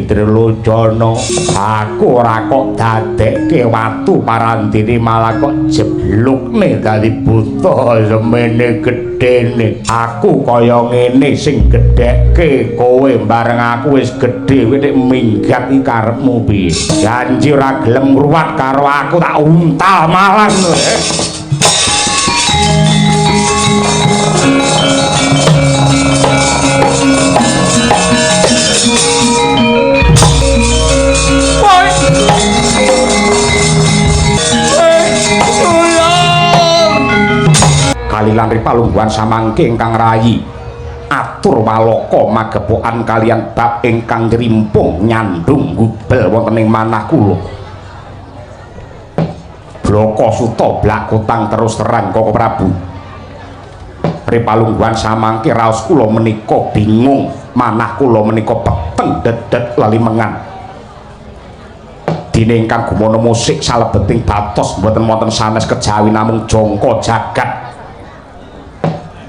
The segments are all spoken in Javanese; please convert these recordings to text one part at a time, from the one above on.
Trilodono aku ora kok dadekke watu parandene malah kok jeblukne dadi buta semene gedene aku kaya ngene sing gedhekke kowe bareng aku wis gedhe nek minggat iki karepmu piye janji ora gelem ngruwat karo aku tak untal malang Kalilan Ripalungguhan samangke ingkang rayi atur walaka magepokan kalian bab ingkang ngrimpung nyandung gubel wonten ing manah kula Blaka Suta blak kutang terus terang Koko Prabu Ripalungguhan samangke raos kula menika bingung manah kula menika peteng dedet lalimengan dene ingkang gumana musik salebeting batos mboten wonten sanes kejawi namung jangka jagat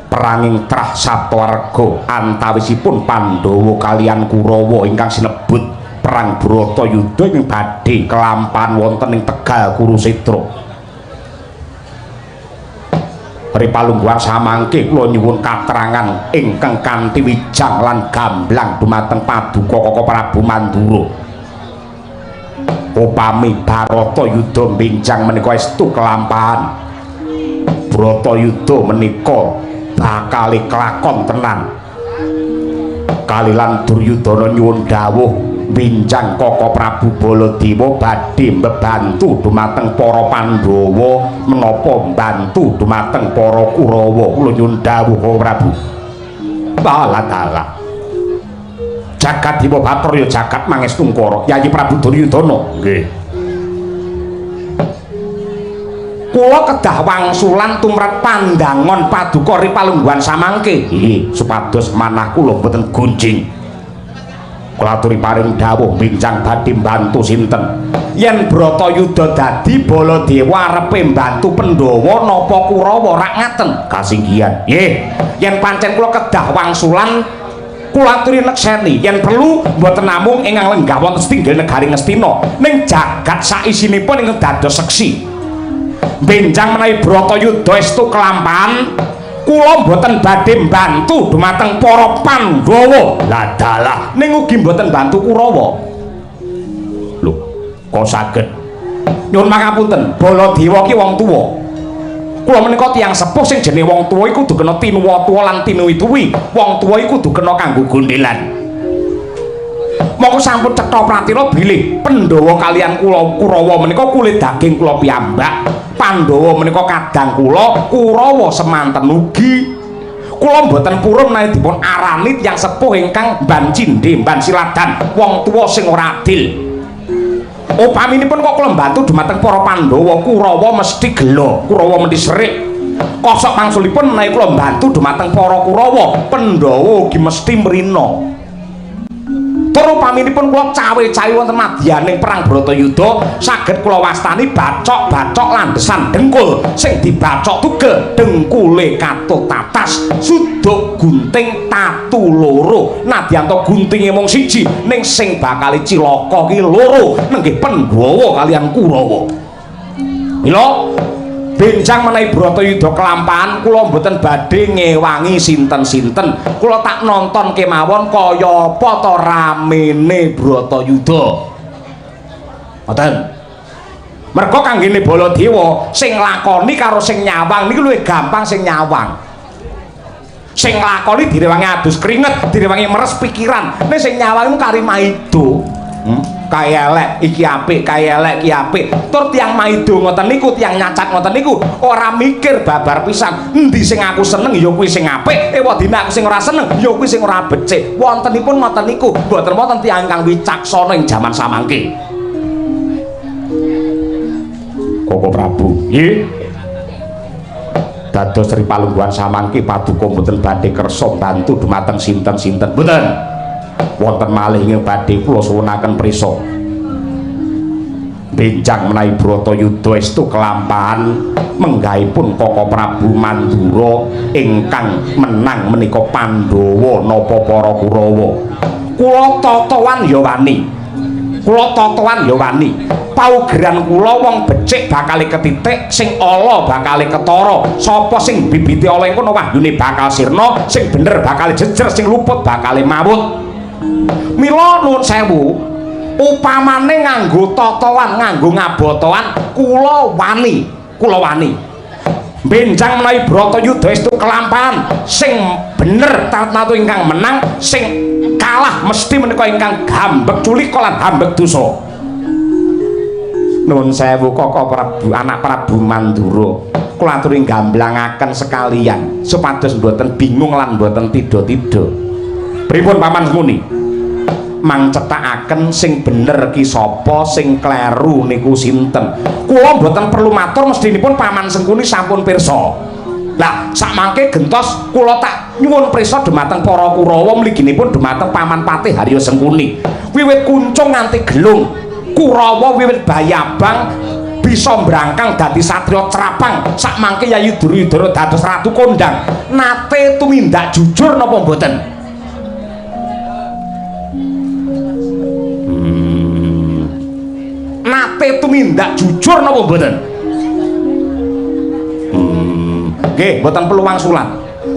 peranging trah Saptawarga antawisipun Pandhawa kalian Kurawa ingkang sinebut perang Bratayuda ing badhe kelampahan wonten ing Tegal Kurusetra. Ripalungguhan samangke kula nyuwun katerangan ingkang kanthi wijang lan gamblang dumateng Paduka Koko Prabu Mandura. Upami Bratayuda benjang menika estu kelampahan Bratayuda menika bakal kelakon tenan kalilan Duryudana nyuwun dawuh benjang Koko Prabu Baladewa badhe mbebantu dumateng para Pandhawa menapa mbantu dumateng para Kurawa kula nyuwun dawuh Koko Prabu Baladala jagat Dewa Bathara ya jagat Mangestungkara Yayi Prabu Duryudana nggih kula kedah wangsulan tumrap pandangon Paduka Ripalungguhan samangke supados manah kula boten gunjing kula aturi paring dawuh benjang badhe mbantu sinten yen Bratayuda dadi Baladewa arepe mbantu Pandhawa napa Kurawa rak ngaten kasinggihan nggih yen pancen kula kedah wangsulan kula aturi nekseni yen perlu mboten namung ing lenggah wonten setunggal negari Ngastina ning jagat saisinipun ing dados seksi benjang menawi Bratayuda estu kelampahan kula mboten badhe mbantu dumateng para Pandhawa lah dalah ning ugi mboten bantu Kurawa lho kok saged nyuwun pangapunten Baladewa ki wong tuwa kula menika tiyang sepuh sing jenenge wong tuwa iku kudu kena tinuwa tuwa lan tinuwi-tuwi wong tuwa iku kudu kena kanggo gondelan mongko sampun cetha pratila bilih Pandhawa kalian Kurawa menika kulit daging kula piyambak Pandhawa menika kadang kula Kurawa semanten ugi kula mboten purun menawi dipun arani tiyang sepuh ingkang mban cindhe mban siladan wong tuwa sing ora adil upaminipun kok kula mbantu dumateng para Pandhawa Kurawa mesti gelo Kurawa mesti serik kosok mangsulipun menawi kula mbantu dumateng para Kurawa Pandhawa ugi mesti mrina tur upaminipun kula cawe-cawe wonten madyaning perang Bratayuda saged kula wastani bacok-bacok landhesan dengkul sing dibacok tugel dengkule katut tatas suduk gunting tatu loro nadyanto guntinge mung siji ning sing bakal cilaka ki loro nenggih Pandhawa kalian Kurawa mila benjang menawi Bratayuda kelampahan kula mboten badhe ngewangi sinten-sinten kula tak nonton kemawon kaya apa ta ramene Bratayuda ngoten merga kanggene Baladewa sing lakoni karo sing nyawang niku luwih gampang sing nyawang sing lakoni direwangi adus keringet direwangi meres pikiran nek sing nyawang kari maido kaya elek iki apik kaya elek iki apik tur tiyang maido ngoten niku tiyang nyacat ngoten niku ora mikir babar pisan endi sing aku seneng ya kuwi sing apik wadine aku sing ora seneng ya kuwi sing ora becik wontenipun ngoten niku mboten wonten tiyang kang wicaksana ing jaman samangke Koko Prabu nggih dados Ripalungguhan samangke Paduka mboten badhe kersa bantu dumateng sinten-sinten mboten wonten malih ing badhe kula suwunaken prisa benjang menawi Bratayuda estu kelampahan menggahipun Koko Prabu Mandura ingkang menang menika Pandhawa napa para Kurawa kula totoan ya wani. Kula totoan ya wani. Paugeran kula wong becik bakal ketitik, sing ala bakal ketara. Sapa sing bibite ala engko wahyune bakal sirna, sing bener bakal jejer, sing luput bakal mawut. Mila nuwun sewu, upamane nganggo totoan, nganggo ngabotoan, kula wani. Kula wani. Benjang menawi Bratayuda estu kelampahan, sing bener tatu ingkang menang, sing kalah mesti menika ingkang gambek culika lan hambek dosa. Nuwun sewu Kaka Prabu, anak Prabu Mandura, kula aturi gamblangaken sekalian supados mboten bingung lan mboten tida-tida. Pripun paman muni? Mang cetakaken sing bener ki sapa, sing kleru niku sinten. Kula mboten perlu matur, mestinipun paman Sengkuni sampun pirsa. Lah sakmangke gentos kula tak nyuwun prisa dumateng para Kurawa, mliginipun dumateng paman Patih Harya Sengkuni. Wiwit kuncung nganti gelung, Kurawa wiwit Bayabang bisa mbrangkang dadi satriya Crapang, sakmangke Yayi Duryudana dados ratu kondang. Nate tumindak jujur napa mboten? Nate tumindak jujur napa mboten? Nggih, mboten perlu wangsulan.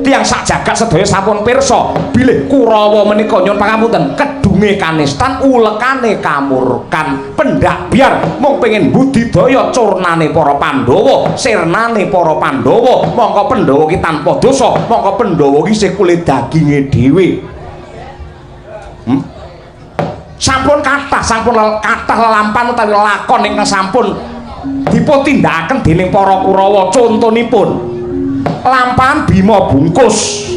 Tiyang sak jagat sedaya sampun pirsa bilih Kurawa menika nyuwun pangapunten, kedunge kanistan, ulekane kamurkan, pendak biar mung pengin budidaya curnane para Pandhawa, sirnane para Pandhawa. Mongko Pandhawa ki tanpa dosa, mongko Pandhawa ki isih kulit daginge dhewe. Sampun kathah lelampan utawi lakon ingkang sampun dipun-tindakaken dening para Kurawa. Contonipun lampahan Bima Bungkus.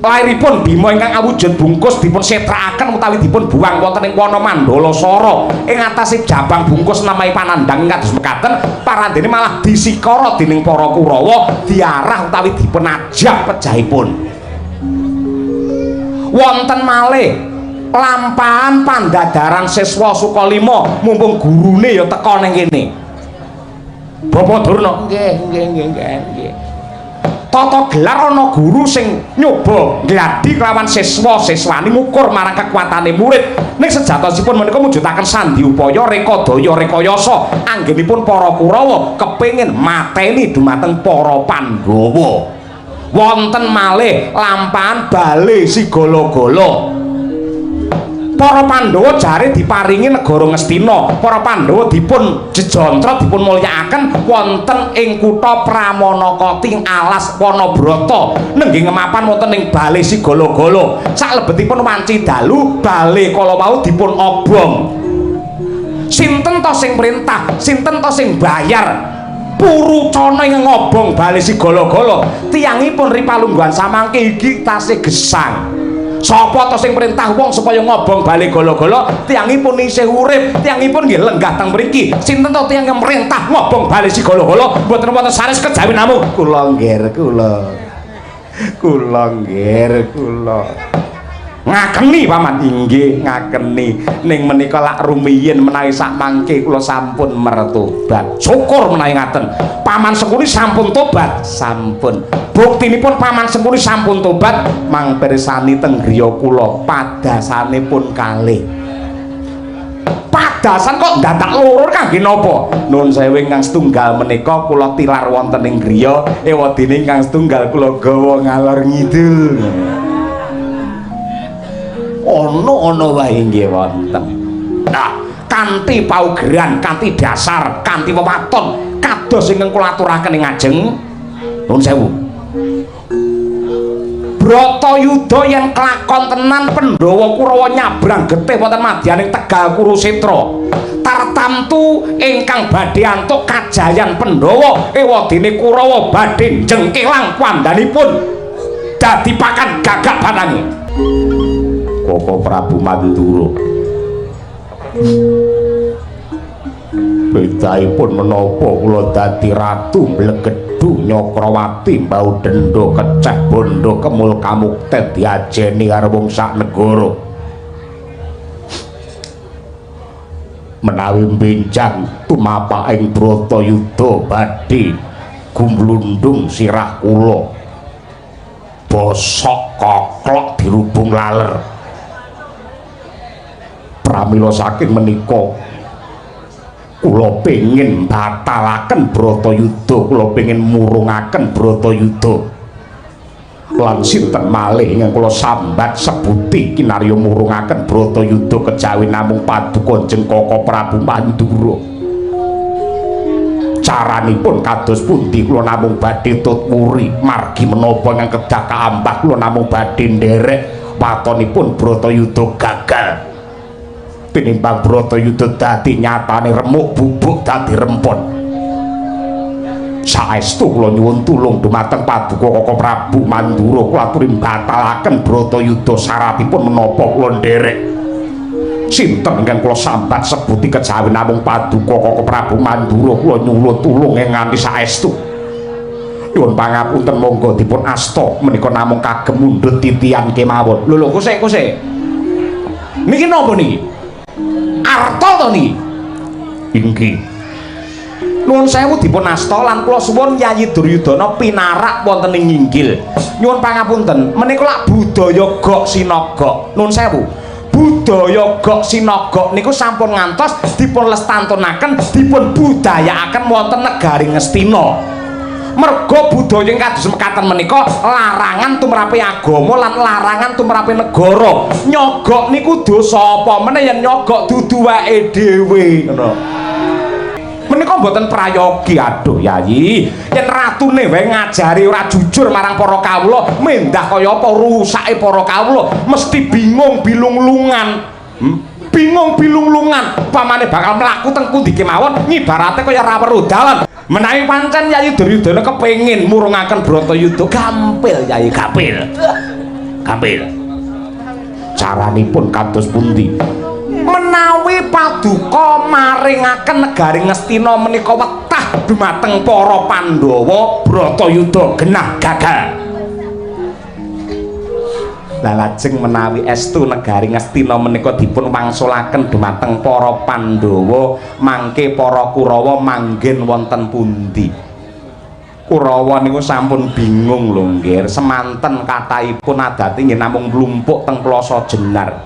Lairipun Bima ingkang awujud bungkus dipun setrakaken utawi dipun buang wonten ing wana Mandalasara. Ing atasé jabang bungkus namahi panandhang kados mekaten, parandene malah disikara dening para Kurawa, diarah utawi dipun ajab pejahipun. Wonten malih lampahan Pandadaran Siswa Sukalima, mumpung gurune ya teka ning kene. Bapak Durna, nggih. Tata gelar ana guru sing nyoba gladi kelawan siswa-siswani ngukur marang kekuatane murid. Ning sejatosipun menika mujudaken sandi upaya rekadaya rekayasa anggenipun para Kurawa kepengin mateni dumateng para Pandhawa. Wonten malih lampahan Bale Sigala-gala. Para Pandhawa jare diparingi negara Ngastina. Para Pandhawa dipun jejontra, dipun mulyakaken wonten ing kutha Pramanakati alas Wanabrata. Nenggih ngemapan wonten ing Bale Sigala-gala. Salebetipun wanci dalu bale kala wau dipun obong. Sinten to sing perintah? Sinten to sing bayar? Purucana ing ngobong Bale Sigala-gala. Tiyangipun Ripalungguhan samangke iki tasih gesang. Sapa to sing perintah wong supaya ngobong Bale Gala-gala? Tiyangipun isih urip, tiyangipun nggih lenggah teng mriki. Sinten to tiyang merintah ngobong Bale Sigala-gala? Mboten wonten sanes kejawi namung kula nggir kula. Ngakeni paman, inggih ngakeni. Ning menika lak rumiyin menawi sak mangke kula sampun mertobat. Syukur menawi ngaten. Paman Sengkuni sampun tobat, sampun. Buktinipun paman Sengkuni sampun tobat, mang pirsani teng griya kula padasanipun kalih. Padasan kok dadak loro kangge napa? Nuwun sewu ingkang setunggal menika kula tilar wonten ing griya, ewadene ingkang setunggal kula gawa ngalor ngidul. Ono wae nggih wonten. Nah, kanthi paugeran, kanthi dasar, kanthi wewaton kados ingkang kula aturaken ing ajeng nuwun sewu. Bratayuda yen kelakon tenan Pandhawa Kurawa nyabrang getih wonten madyaning Tegal Kurusetra. Tartamtu ingkang badhe antuk kajayan Pandhawa, ewadene Kurawa badhe jengkelang wandhanipun dadi pakan gagak banange. Kaka Prabu Mandura. Bedahipun menapa kula dadi ratu Blegedu Nyakrawati mbau denda keceh bondo kemul kamukten diajeni karo wong sak negara. Menawi benjang tumapaking Bratayuda badhe gumlundung sirah kula. Bosok koklok dirubung laler. pramila saking menika kula pengin batalaken Bratayuda, kula pengin murungaken Bratayuda. Lan sinten malih ingkang kula sambat sebuti kinarya murungaken Bratayuda kejawi namung paduka Jengkaka Prabu Mandura. Caranipun kados pundi kula namung badhe tutwuri margi menapa ingkang kedah kaambah kula namung badhe nderek watonipun Bratayuda gagal. Tinimbang Bratayuda dadi nyatane remuk bubuk dadi rempon. Saestu kula nyuwun tulung dumateng paduka Kaka Prabu Mandura kula aturi batalaken Bratayuda saratipun menapa kula nderek. Sinten ingkang kula sambat sebuti kejawi namung paduka Kaka Prabu Mandura kula nyuwun tulung nganti saestu. Nyuwun pangapunten monggo dipun asta menika namung kagem mundhut titian kemawon. Lho kusik. Niki napa niki? Arta to niki? Inggih. Nuwun sewu dipun asta lan kula suwun Yayi Duryudana pinarak wonten ing inggil. Nyuwun pangapunten, menika lak budaya Gok Sinagok. Nuwun sewu. Budaya Gok Sinagok niku sampun ngantos dipun lestantunaken, dipun budayakaken wonten negari Ngastina. Merga budaya kados mekaten menika larangan tumrape agama lan larangan tumrape negara. Nyogok niku dosa apa meneh yen nyogok dudu wae dhewe ngono. Menika mboten prayogi. Aduh Yayi, yen ratune wae ngajari ora jujur marang para kawula, mendah kaya apa rusake para kawula, mesti bingung bilung-lungan. Bingung bilung-lungan pamane bakal mlaku teng pundi kemawon ngibarate kaya ora weruh dalan. Menawi pancen Yayi Duryudana kepengin murungaken Bratayuda, gampil Yayi, gampil. Caranipun kados pundi? Menawi paduka maringaken negari Ngastina menika wetah dumateng para Pandhawa, Bratayuda genah gagal. Lah lajeng menawi estu negari Ngastina menika dipun wangsulaken dumateng para Pandhawa, mangke para Kurawa manggen wonten pundi? Kurawa niku sampun bingung lho nggih, semanten kathahipun adate nggih namung mlumpuk teng Plasa Jenar.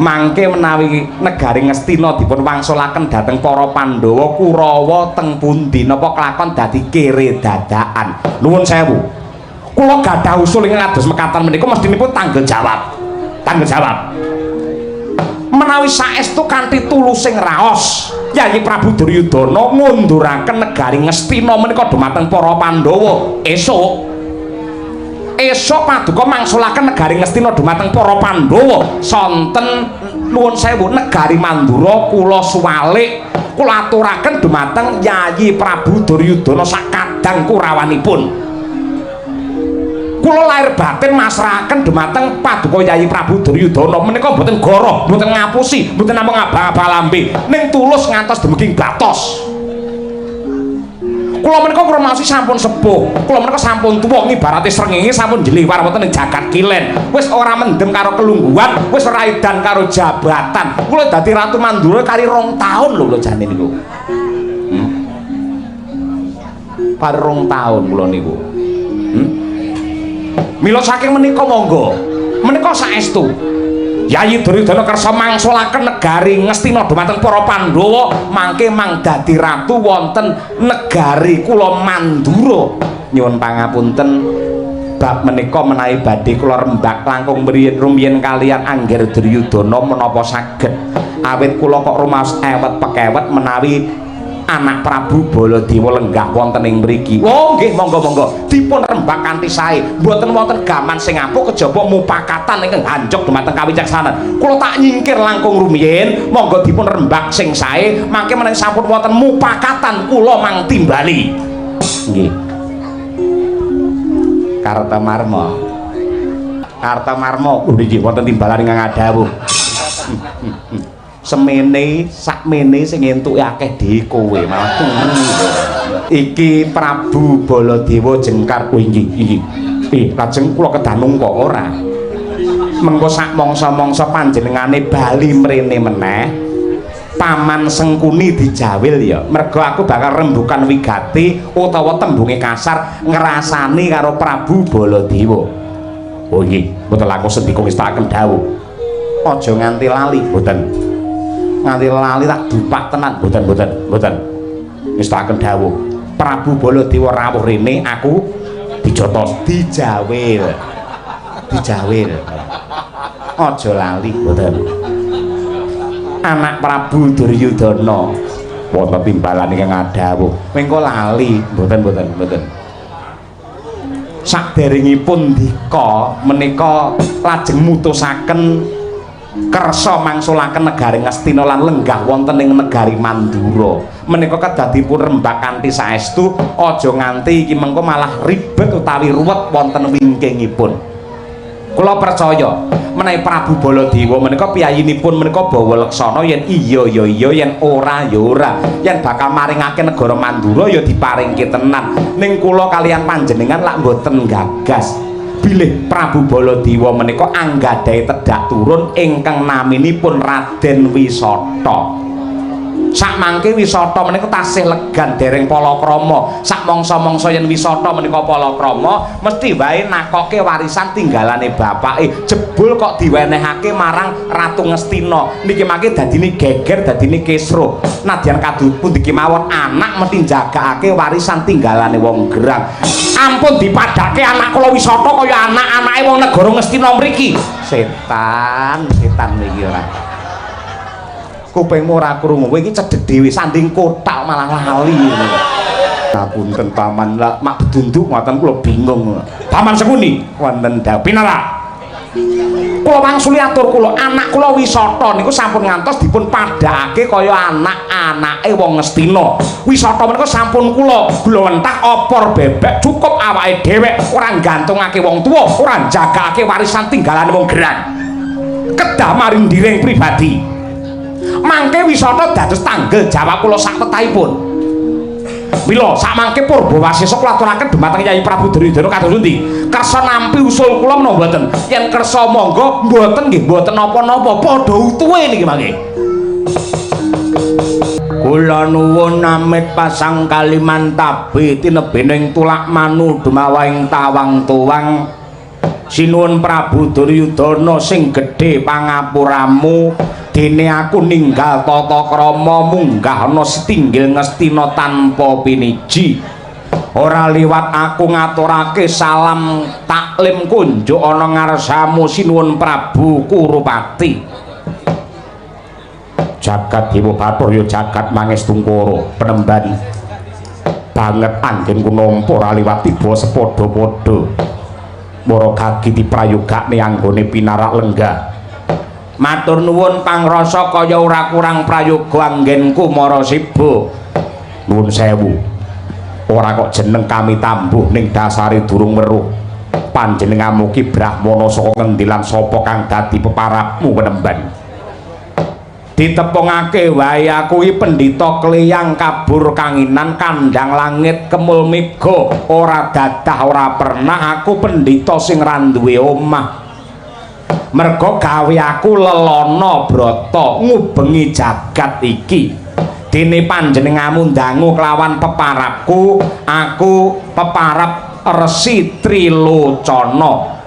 Mangke menawi negari Ngastina dipun wangsulaken dhateng para Pandhawa, Kurawa teng pundi napa kelakon dadi kere dadakan? Nuwun sewu. Kula gadah usul ing kados mekaten menika mestinipun tanggung jawab. Menawi saestu kanthi tulusing raos Yayi Prabu Duryudana ngunduraken negari Ngastina menika dumateng para Pandhawa. Esuk paduka mangsulaken negari Ngastina dumateng para Pandhawa. Sonten nuwun sewu negari Mandura kula suwalik kula aturaken dumateng Yayi Prabu Duryudana sakadang kurawanipun. Kula lahir batin masrahaken dumateng paduka Yayi Prabu Duryudana menika mboten goroh, mboten ngapusi, mboten namung ngabang-abang lambe, ning tulus ngantos dumugi batos. Kula menika kromasi sampun sepuh, kula menika sampun tuwa ngibarate srengenge sampun jliwar wonten ing jagat kilen. Wis ora mendem karo kelungguhan, wis ora edan karo jabatan. Kula dadi Ratu Mandura kali 2 taun lho jane niku. Par 2 taun kula niku. Mila saking menika monggo menika saestu Yayi Duryudana kersa mangsulaken negari Ngastina dumateng para Pandhawa, mangke mang dadi ratu wonten negari kula Mandura. Nyuwun pangapunten bab menika menawi badhe kula rembak langkung rumiyin kalian Angger Duryudana menapa saged, awit kula kok rumaos ewet pekewet menawi anak Prabu Baladewa lenggah wonten ing mriki. Oh nggih, monggo-monggo dipun rembak kanthi sae. Mboten wonten gaman sing apuk kejaba mupakatan ingkang hanjok dumateng kawicaksanan. Kula tak nyingkir langkung rumiyin, monggo dipun rembak sing sae, mangke menawi sampun wonten mupakatan kula mang timbali. Nggih. Kartamarma nggih wonten timbalan ingkang adhawuh. Semene sakmene sing entuke akeh dhewe kowe malah turu. Iki Prabu Baladewa jengkar kowe nggih. Lajeng kula kedanung kok ora. Mengko sak mangsa-mangsa panjenengane bali mrene meneh, Paman Sengkuni dijawil ya. Mergo aku bakal rembukan wigati utawa tembunge kasar ngrasani karo Prabu Baladewa. Oh nggih, mboten langkung sendika ngestakaken dawuh. aja nganti lali mboten nganti lali tak dupak tenan mboten ngestaken dawuh Prabu Baladewa rawuh rene aku dijotos dijawil aja lali mboten anak Prabu Duryudana wonten timbalan ingkang adhawuh mengko lali mboten saderengipun dika menika lajeng mutusaken kersa mangsulaken negari Ngastina lan lenggah wonten ing negari Mandura menika kedadipun rembak kanthi saestu aja nganti iki mengko malah ribet utawi ruwet wonten wingkingipun kula percaya menawi Prabu Baladewa menika piyayinipun menika bawa leksana yen iya ya iya yen ora ya ora yen bakal maringake negara Mandura ya diparingke tenan ning kula kalian panjenengan lak mboten gagas bilih Prabu Baladewa menika anggadhahi tedhak turun ingkang naminipun Raden Wisata sak mangke Wisata menika tasih legan dereng palakrama sak mangsa-mangsa yen Wisata menika palakrama mesti wae nakoke warisan tinggalane bapake jebul kok diwenehake marang Ratu Ngastina niki mangke dadine geger dadine kesro nadyan kadupun iki mawon anak mesti njagakake warisan tinggalane wong gerang ampun dipadhake anak kula Wisata kaya anak-anake wong negara Ngastina mriki setan niki ora kupingmu ora krungu kowe iki cedhek dhewe sanding kotak malah lali ngono. Ngapunten paman lak mak bedunduk ngoten kula bingung. Paman sekuni wonten dawuh pinara. Kula wangsuli atur kula anak kula Wisata niku sampun ngantos dipun padhakake kaya anak-anake wong Ngastina. Wisata menika sampun kula glonthah opor bebek cukup awake dhewe ora gantungake wong tuwa, ora njagakake warisan tinggalane wong gerang. Kedah maring ndiring pribadi. Mangke Wisata dados tanggel jawab kula sak tetahipun. Mila sak mangke Purbawasesa kula aturaken dhumateng Yayi Prabu Duryudana kados pundi? Kersa nampi usul kula menapa mboten? Yen kersa monggo mboten nggih mboten napa-napa padha utuhe niki mangke. Kula nuwun amit pasang Kalimantabe tinebening tulak manu dumawaing tawang tuwang sinuwun Prabu Duryudana sing gedhe pangapuramu dene aku ninggal tata krama munggah ana setinggil Ngastina tanpa piniji ora liwat aku ngaturake salam taklim kunjuk ana ngarsamu sinuwun Prabu Kurupati jagat Dewa Bathara ya jagat Mangestungkara penemban banget anggenku nampa ora liwat tiba sepadha-padha para gagi diprayogakne anggone pinarak lenggah matur nuwun pangrasa kaya ora kurang prayoga anggenku Marasiba nuwun sewu ora kok jeneng kami tambuh ning dasare durung weruh panjenenganmu ki Brahmana saka ngendi lan sapa kang dadi peparapmu penemban ditepungake wae aku iki pendhita kleyang kabur kanginan kandhang langit kemul mega ora dadah ora pernah aku pendhita sing ra duwe omah merga gawe aku lelana brata ngubengi jagat iki dene panjenenganmu ndangu kelawan peparapku aku peparap Resi Trilocana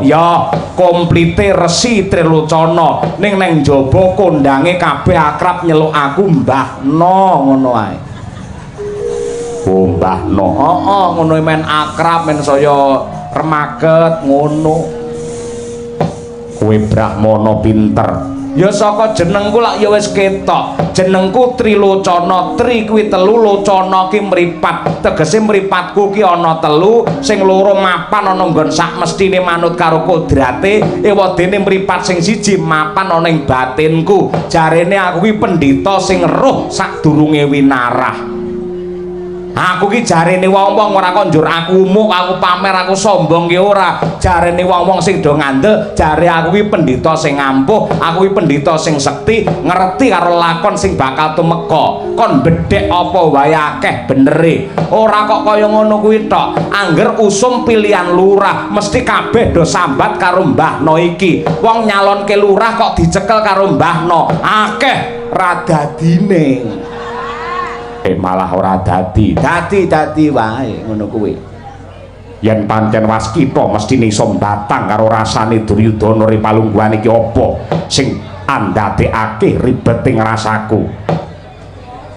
ya komplite Resi Trilocana ning nang jaba kondange kabeh akrab nyeluk aku Mbahna ngono ae oh Mbahna ngono men akrab men saya remaget ngono kowe Brahmana pinter ya saka jenengku lak ya wis ketok jenengku Trilocana tri kuwi telu locana ki mripat tegese mripatku ki ana telu sing loro mapan ana nggon sak mestine manut karo kodrate ewadene mripat sing siji mapan ana ing batinku jarene aku ki pendhita sing roh sadurunge winarah aku ki jarene wong-wong ora kok njur aku umuk aku pamer aku sombong ki ora jarene wong-wong sing do ngandel jare aku ki pendhita sing ampuh aku ki pendhita sing sekti ngerti karo lakon sing bakal tumeka kon bedhek apa wae akeh benere ora kok kaya ngono kuwi tok angger usum pilihan lurah mesti kabeh do sambat karo Mbahna iki wong nyalonke lurah kok dicekel karo Mbahna akeh radadine malah ora dadi wae ngono kuwi yen pancen Waskita mestine iso mbatang karo rasane Duryudana Ripalungguhan iki apa sing andadekake ribeting rasaku.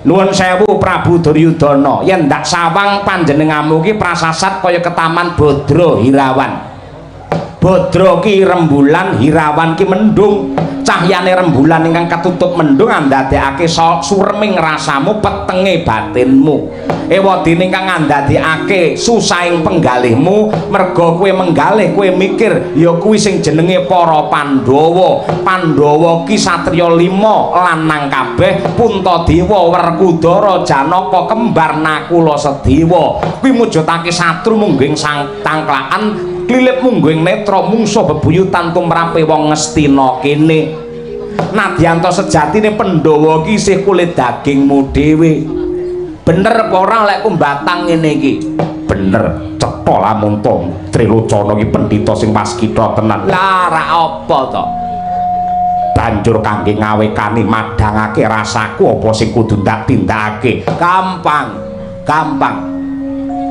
Nuwun sewu Prabu Duryudana, yen ndak sawang panjenenganmu iki prasasat kaya ketaman Badra Hirawan. Badra ki rembulan, Hirawan ki mendung. Cahyane rembulan ingkang ketutup mendung andadekake sureming rasamu, petenge batinmu. Ewadene ingkang andadekake susahing penggalihmu, merga kowe menggalih, kowe mikir ya kuwi sing jenenge para Pandhawa. Pandhawa ki satriya 5 lanang kabeh, Puntadewa, Werkudara, Janaka, kembar Nakula Sedewa. Kuwi mujudake satru mungging sang tangklakan, klilip mungging netra, mungsuh bebuyutan tumrape wong Ngastina kene. Nadyanto sejatine Pandhawa ki isih kulit dagingmu dhewe. Bener apa ora lek kumbatang ngene iki? Bener, cetha lamun to Trilocana iki pendhita sing Waskita tenan. Lah ra apa to? Banjur kangge ngawekani madhangake rasaku apa sing kudu ndak tindakake? Gampang.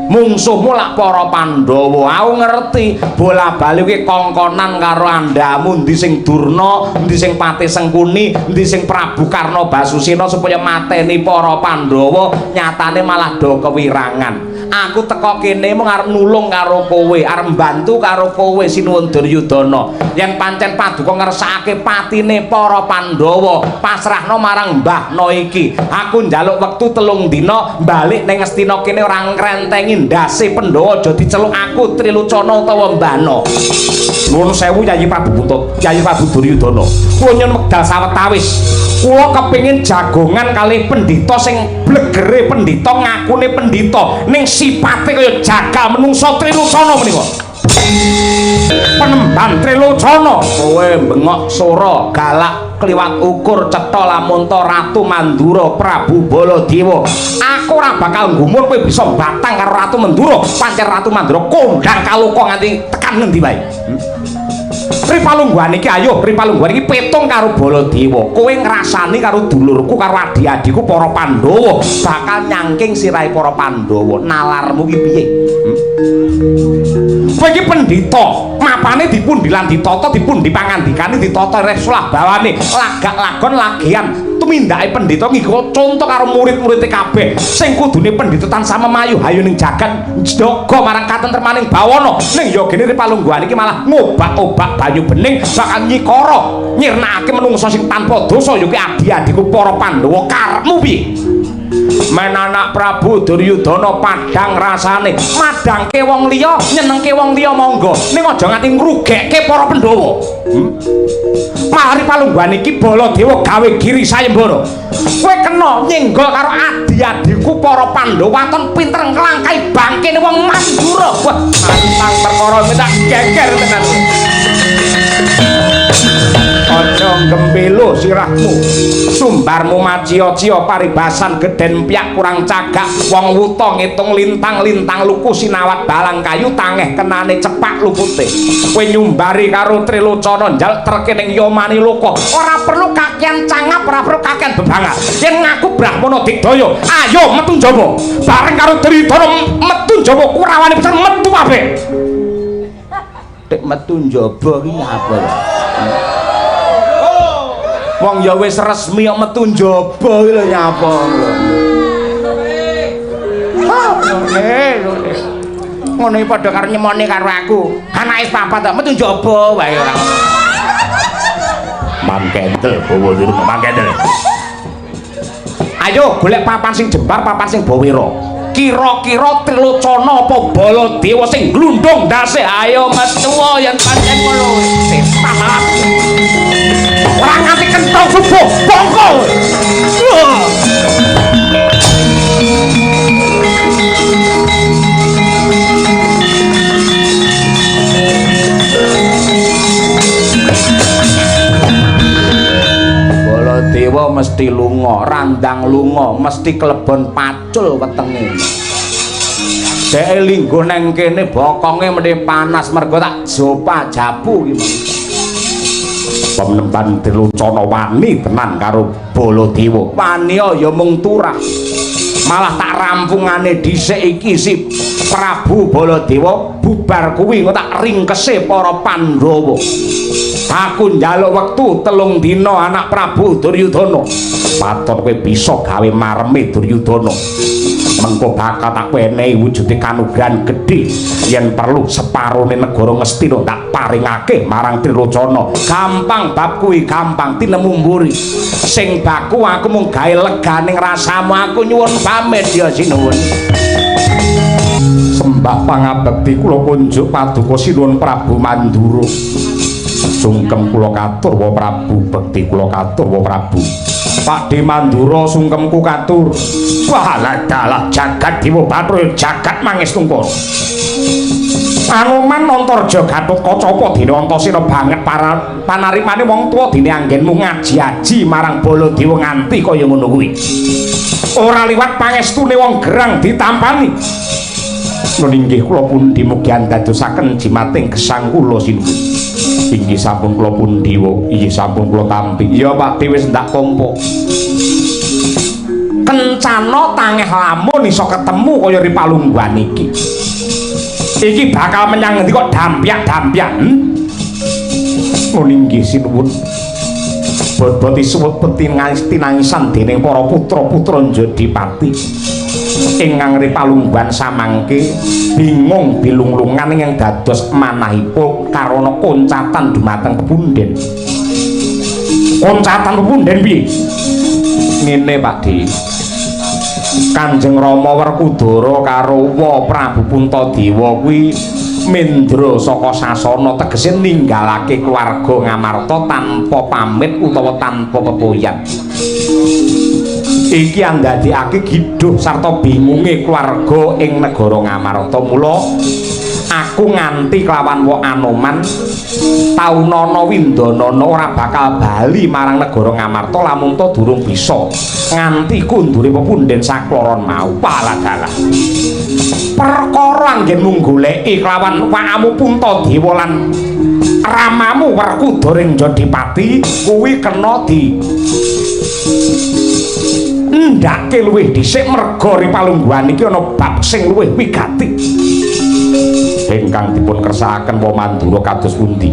Mungsuhmu lak para Pandhawa, aku ngerti bola-bali kuwi kongkonan karo andamu, endi sing Durna, endi sing Pati Sengkuni, endi sing Prabu Karna Basusena supaya mateni para Pandhawa, nyatane malah do kewirangan. Aku teko kene mung arep nulung karo kowe, arep mbantu karo kowe Sinuwun Duryudana. Yen pancen paduka ngersakake patine para Pandhawa, pasrahno marang mbahno iki. Aku njaluk wektu 3 dina balik ning Ngastina kene ora ngrentengi ndase Pandhawa aja diceluk aku Trilocana utawa mbahno. Nuwun sewu Yayi Prabu Putut, Yayi Prabu Duryudana. Kula nyuwun wekdal sawetawis. Kula kepengin jagongan kalih pendhita sing blegere pendhita ngakune pendhita ning sipate kaya jagal menungso Trilocana menika. Penemban Trilocana kowe bengok sora galak kliwat ukur cetha lamun ta Ratu Mandura Prabu Baladewa. Aku ora bakal nggumun kowe bisa batang karo Ratu Mandura. Pancen Ratu Mandura kondang kaloka nganti tekan ngendi wae. Ripalungguhan iki ayo, Ripalungguhan iki petung karo Baladewa. Kowe ngrasani karo dulurku, karo adi-adiku para Pandhawa, bakal nyangking sirahe para Pandhawa. Nalarmu ki piye? Kowe iki pendhita, mapane dipundi lan ditata, dipundi pangandikane ditata resulah bawane, lagak lagon lagian tumindake pendhita ngiko contoh karo murid-muride kabeh sing kudune pendhita tansah memayu hayu ning jagat njaga marang katentremaning bawana. Ning yogene Ripalungguhan iki malah ngobak-obak banyu bening bakal nyikara nyirnakake menungsa sing tanpa dosa ya ki adi-adiku para Pandhawa. Karepmu piye? Men anak Prabu Duryudana padhang rasane madangke wong liya, nyenengke wong liya monggo, ning aja nganti ngrugekke para Pandhawa. Malah Ripalungguhan iki Baladewa gawe giri sayembara. Kowe kena nyenggol karo adi-adiku para Pandhawa waton pinter nglangkai bangkene wong Mandura. Wah, antang perkara minta geger tenan. Aja gembelo sirahmu, sumbarmu macia-cia paribasan geden piyak kurang cagak. Wong wuta ngitung lintang-lintang luku sinawat balang kayu tangeh kenane cepak lupute. Kowe nyumbari karo Trilocana njaluk treke ning Yamani Loka. Ora perlu kakean cangap, ora perlu kakean bebangat. Yen ngaku Brahmana Digdaya, ayo metu njaba. Bareng karo Duryudana metu njaba, kurawane pisan metu kabeh. Nek metu njaba ki apa ya? Wong ya wis resmi kok metu njaba iki lho nyapa. Ngono iki padha karo nyemoni karo aku. Anake papat kok metu njaba wae ora. Mangkendel bawa di rumah mangkendel. Ayo golek papan sing jembar, papan sing bawira. Kira-kira Trilocana apa Baladewa sing glundung ndase? Ayo metu yen pancen ngono. Setan malah. Ora nganti kenthong subuh, bongkol. Baladewa mesti lunga, randang lunga, mesti klebon pacul wetenge. Dheke linggo nang kene bokonge mene panas mergo tak jopa jabu iki. pemenemban Trilocana wani tenan karo Baladewa. Wani ya mung turah. Malah tak rampungane dhisik iki si Prabu Baladewa bubar kuwi tak ringkese para Pandhawa. Aku njaluk wektu 3 dina anak Prabu Duryudana. Paton kowe bisa gawe mareme Duryudana. Mengko bakal tak wenehi wujude kanugrahan gedhe yen perlu separone negara Ngastina tak paringake marang Trilocana. Gampang bab kuwi, gampang tinemu mburi. Sing baku aku mung gawe leganing rasamu, aku nyuwun pamit ya sinuwun. Sembah pangabekti kula kunjuk paduka sinuwun Prabu Mandura. Sungkem kula katur wa Prabu, bekti kula katur wa Prabu. Pakde Mandura sungkemku katur. Walah dalah jagat Dewa Bathara jagat Mangestungkara. Anoman Antarja Gatotkaca apa dene Antasena banget para panarimane wong tuwa dene anggenmu ngaji-aji marang Baladewa nganti kaya ngono kuwi. Ora liwat pangestune wong gerang ditampani. Nun inggih kula pundi mugi andadosaken jimating gesang kula sinuwun. Inggih sampun kula pundi wa, inggih sampun kula tampi. Ya Pak Dewi wis ndak tampa. Kencana tangeh lamun iso ketemu kaya Ripalungguhan iki. Iki bakal menyang ngendi kok dampyak-dampyak. Nun inggih sinuwun. Bobot isuwut tinangisan dening para putra-putra Jodipati. Ingkang Ripalungguhan samangke bingung bilung-lungan ing dados manahipun karana koncatan dumateng pepunden. Koncatan pepunden piye? Ngene Pakde. Kanjeng Rama Werkudara karo Prabu Puntadewa kuwi mendra saka sasana, tegese ninggalake keluarga Ngamarta tanpa pamit utawa tanpa pepoyan. Iki andadekake giduh sarta bingunge keluarga ing negara Ngamarta. Mula aku nganti kelawan wa Anoman Taunana Windanana ora bakal bali marang negara Ngamarta lamun to durung bisa nganti kundure pepunden sakloron mau. Paladalah perkara anggenmu goleki kelawan wakamu Puntadewa lan ramamu Werkudara ing Jodipati kuwi kena di ndake luwih dhisik merga Ripalungguhan iki ana bab sing luwih wigati. Ingkang dipun kersakaken wa Mandura kados pundi?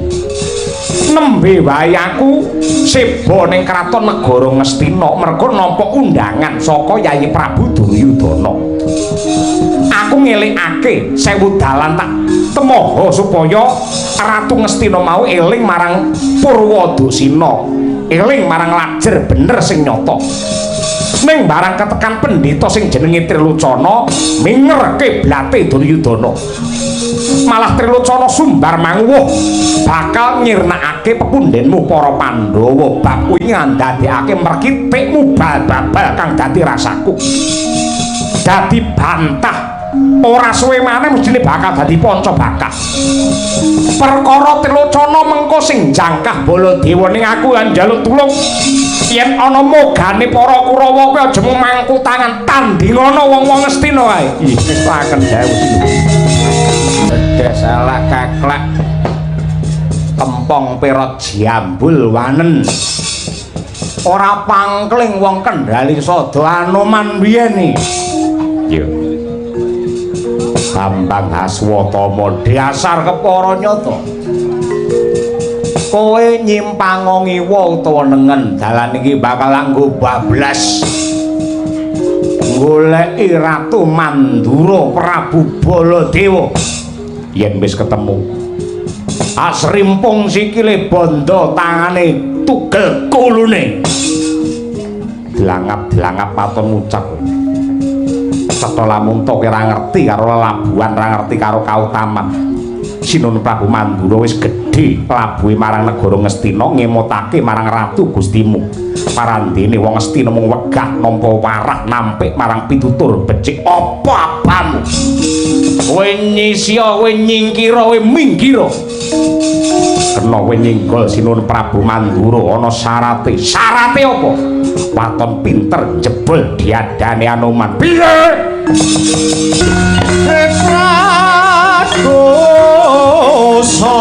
Nembe wae aku seba ning kraton negara Ngastina merga nampa undangan saka Yayi Prabu Duryudana. Aku ngelikake 1000 dalan tak temoho supaya Ratu Ngastina mau eling marang Purwadasina, eling marang lajer bener sing nyata. Ning barang ketekan pendeta sing jenenge Trilocana mingerke blate Duryudana. Malah Trilocana sumbar manguwuh bakal nyirnakake pepundenmu para Pandhawa. Bab kuwi ngandadekake merkitikmu bal-babal kang dadi rasaku. Dadi bantah ora suwe maneh mestine bakal dadi panca bakal. Perkara Trilocana mengko sing jangkah Baladewa ning aku njaluk tulung. Yen ana mogane para Kurawa kuwi aja mangku tangan tandingana wong-wong Ngastina wae. Ih, saken dawuh sinuwun. Gedhe salah kaklak. Kempong perot jambul wanen. Ora pangkling wong Kendhali Sada Anoman biyen iki. Yo. Bambang Haswatama dasar kepara nyata. Kowe nyimpang ngiwa utawa nengen dalan iki bakal anggo bablas goleki Ratu Mandura Prabu Baladewa. Yen wis ketemu asrimpung sikile bondo tangane tugel kulune dilangap-dilangap paton ngucap cetha lamun to ora ngerti karo lelabuhan, ora ngerti karo kautaman. Sinun Prabu Mandura wis gedhe labuhe marang negara Ngastina ngemutake marang ratu Gustimu. Parandene wong Ngastina mung wegah nampa warah nampik marang pitutur becik apa apamu. Kowe nyisya, kowe nyingkira, kowe minggira. Kena kowe nyenggol Sinun Prabu Mandura ana syarate. Syarate apa? Waton pinter jebul diadane Anoman. Piye? Dosa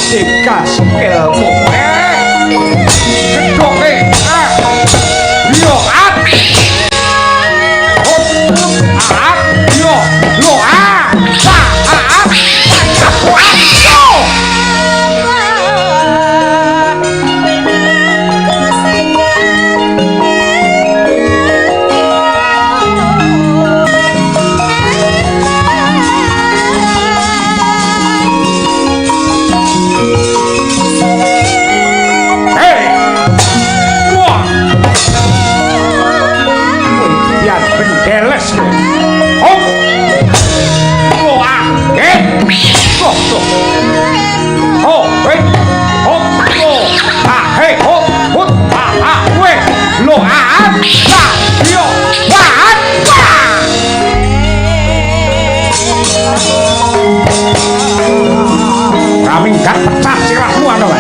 Dika skillmu gedoke yo at at yo lo Minggat pecah sirahmu anu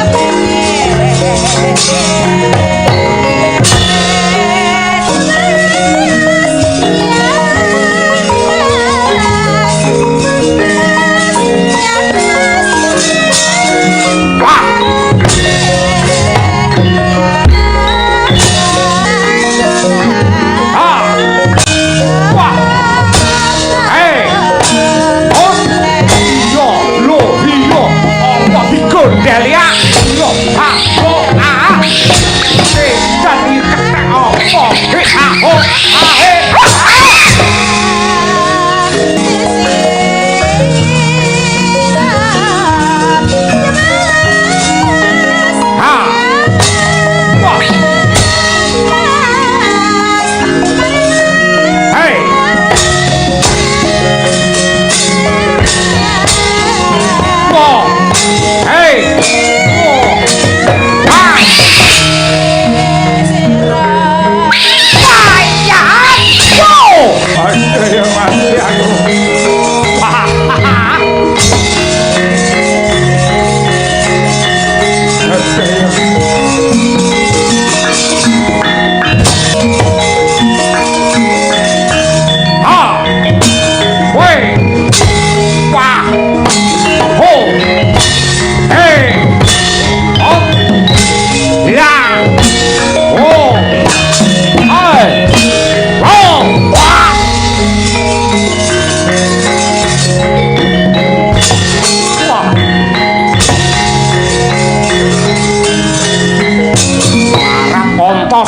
Delia yo ha ho a jadi ketek opo he ha ho a he ha wah hey wah hey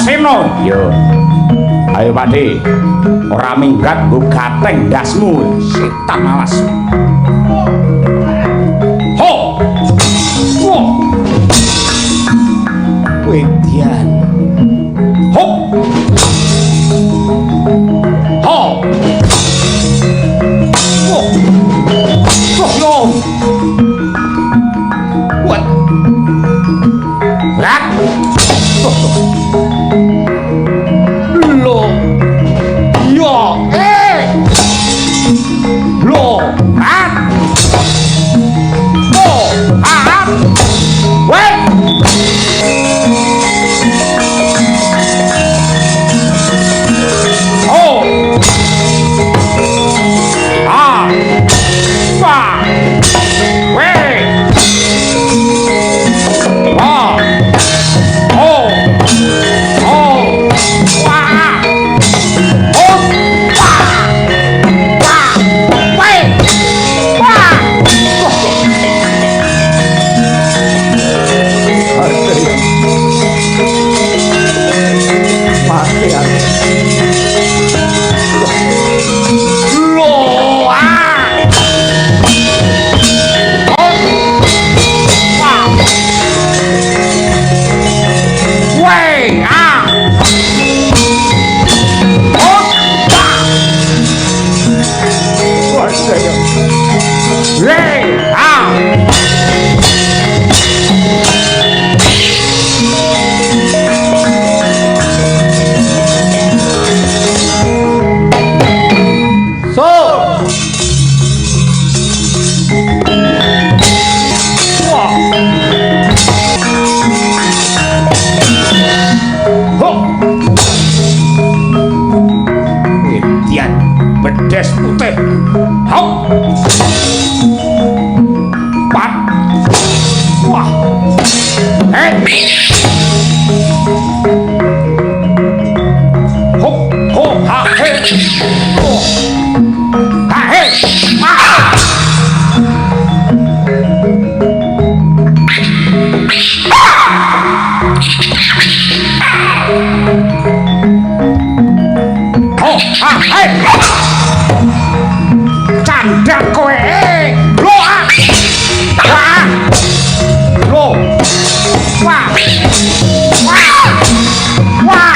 Seno yo ayo Pakde ora minggat nggo gateng ndasmu setan alas ho wo wedian ho ho wo yo what rak lo yo lo at lo at wait oh ah pa wait ah oh oh wah oh wah wait wah mati aku lo ah oh wah wait ah oh wah hey ah so wah ho wedian bedes putih hau pat wah Candang kowe lo wah lo wah wah wah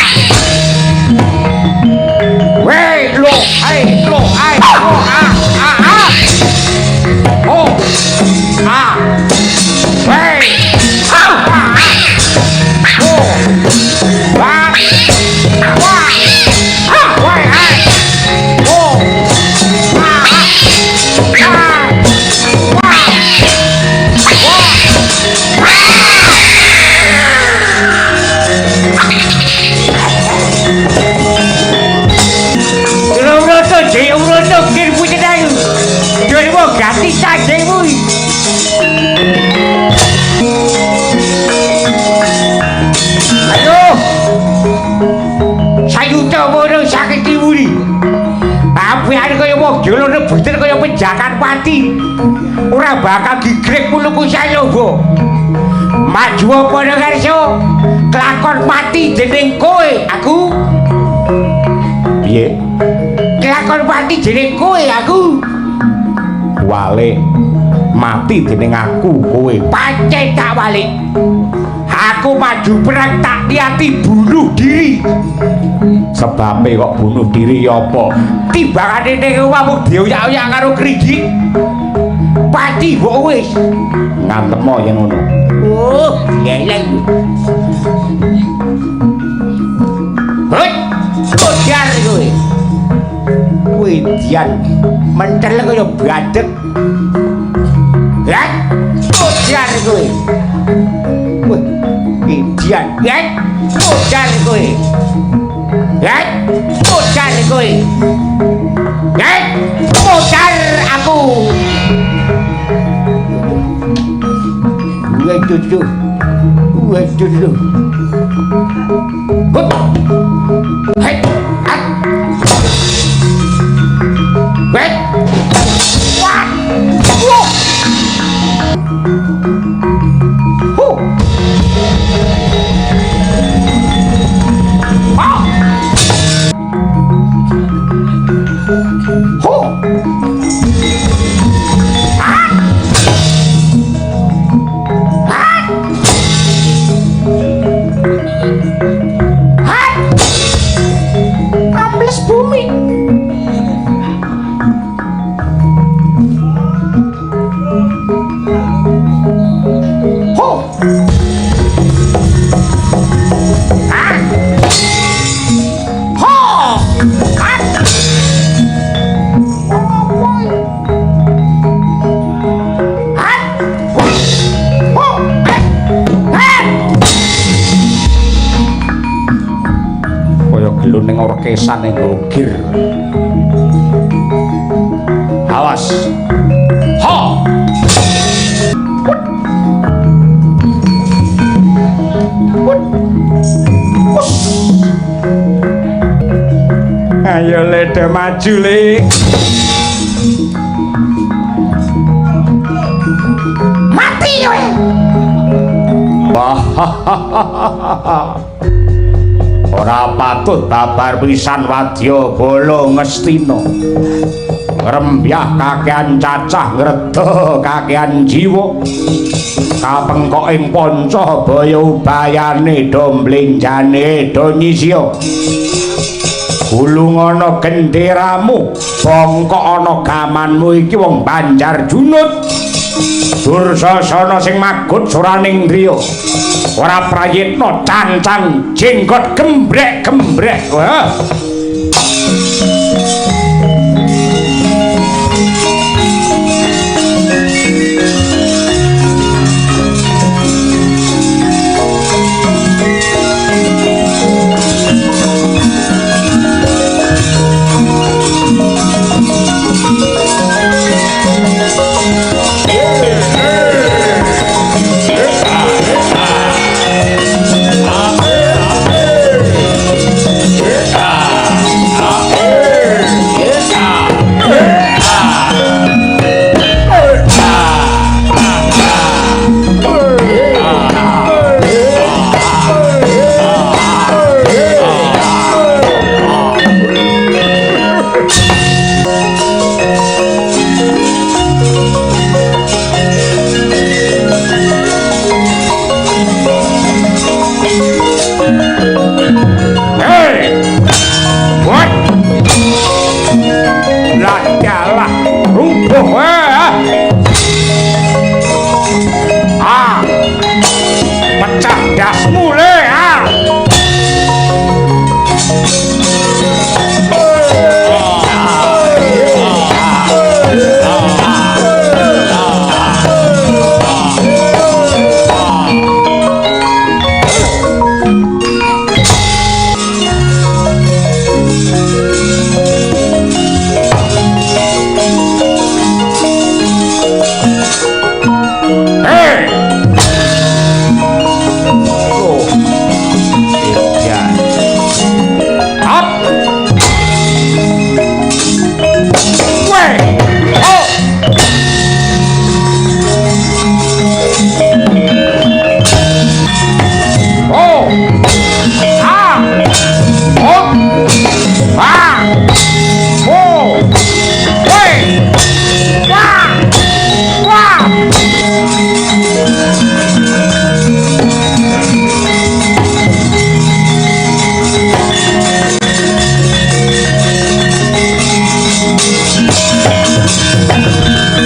weh lo lo oh weh oh wah wah weh oh ganti saja woi. Ayo sayuta mono sakit wuri apian kaya mobil lho bener kaya penjakan pati ora bakal digrek mulungku sayoga maju apa ngarso kelakon mati dening kowe aku piye kelakon mati dening kowe aku wale mati dening aku kowe pancen tak walik aku maju perang tak niati bunuh diri sebabnya kok bunuh diri apa timbangane ning omahmu dioyak-oyak karo kriji pati kok wis ngantemo yen ngono oh geleng hei kojar kowe kowe dian mentel kaya badek ya kojar kowe kowe dian ya kojar kowe ya kojar kowe ya kojar aku waduh hei at wait what ning orkesan ning gogir awas ha ayo leda maju le mati kowe ora patut tabar pisan wadya bala ngestina ngrembyah kakehan cacah ngreda kakehan jiwa kapengkok ing panca baya ubayane do mblenjane do nyisya gulung ana genderamu bongkok ana gamanmu iki wong Banjar Junut Dursasana sing magut suraning driya ora prayitna cancang jenggot gembrek-gembrek wah cerdasmu le ah.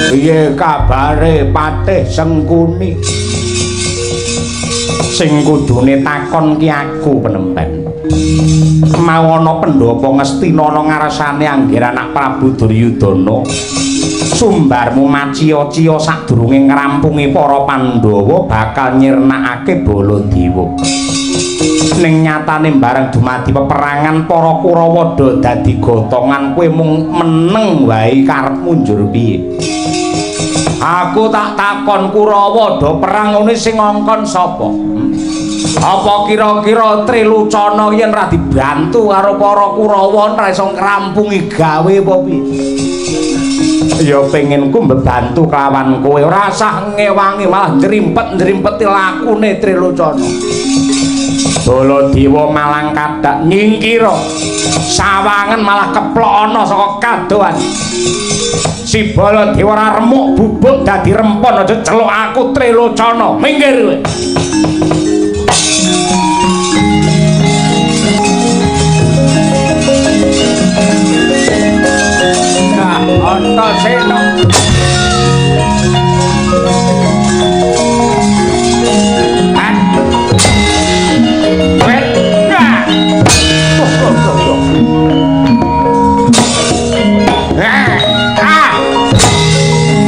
Piye kabare Patih Sengkuni? Sing kudune takon ki aku penemben. Mau ana Pendhapa Ngastina ana ngarsane anggir anak Prabu Duryudana. Sumbarmu maciya-ciya sadurunge ngrampungi para Pandhawa bakal nyirnakake Baladewa. Ning nyatane bareng dumadi peperangan para Kurawa dadi gotongan kowe mung meneng wae karepmu njur piye? Aku tak takon Kurawa do perang ngene sing ngongkon sapa? Apa kira-kira Trilucana yen ra dibantu karo para Kurawa ora iso ngrampungi gawe apa piye? Ya pengenku mbebantu kelawan kowe ora usah ngewangi malah njrimpet-njrimpeti lakune Trilucana. Baladewa malang kadak nyingkira sawangen malah keplokana saka kadohan. Si Baladewa ora remuk bubuk dadi rempon aja celuk aku Trilucana. Minggir kowe. Nah, Antasena.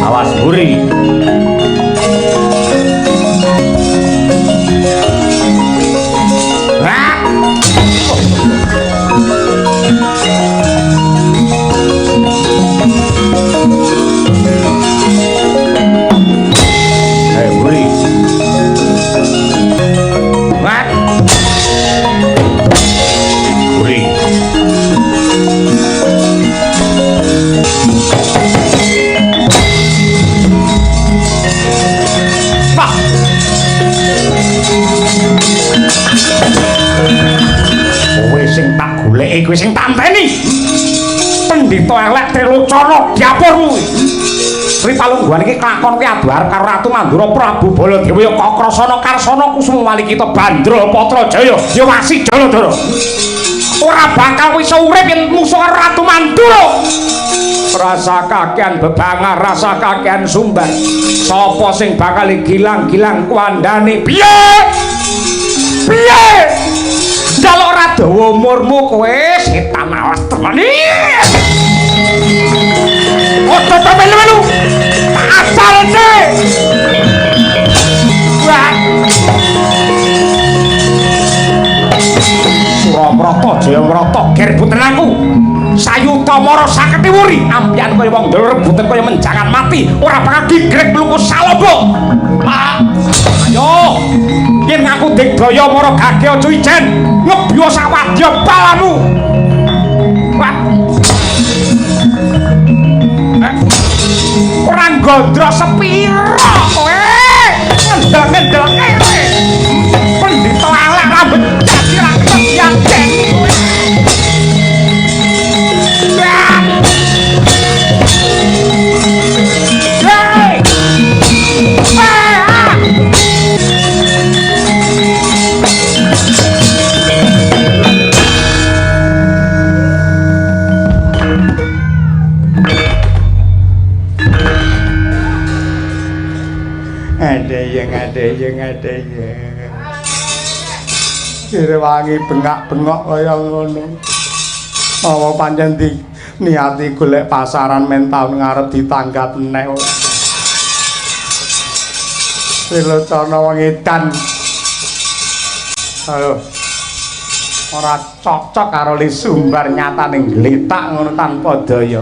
Awas buri. Kowe sing tanteni pendhita elek Trilucana diapurmu. Ripalungguhan iki kelakon ki adhar karo Ratu Mandura Prabu Baladewa ya Kakrasana Karsana Kusuma Walikita Bandra Patrajaya ya Wasi Jaladara. Ora bakal iso urip yen musuh karo Ratu Mandura. Rasa kakean bebangar, rasa kakean sumbar. Sapa sing bakal gilang-gilang kuandane? Piye? Piye? Jaluk ora dawa umurmu kowe setan alas temen iki. Ojo to melu-melu. Asalne. Wah. Surabrata Jayamrata ger rebutan aku. Sayuta mara saketi wuri ampian kaya wong ndel rebutan kaya menjangan mati ora bakal digrek mluku salaba. Ayo. Yen aku digdaya mara gage aja ijen ngebyo sawadya balamu. Ora gondro sepira kowe. Ngendel-ngendel kowe. Pendhita elek rambut dadi rakyat yakin kowe. Ada yang Sriwangi bengak-bengok kaya ngono. Apa pancen niati golek pasaran mental ngarep ditanggat neh. Silocana wong edan. Ayo. Ora cocok karo li sumbar nyatane gletak ngono tanpa daya.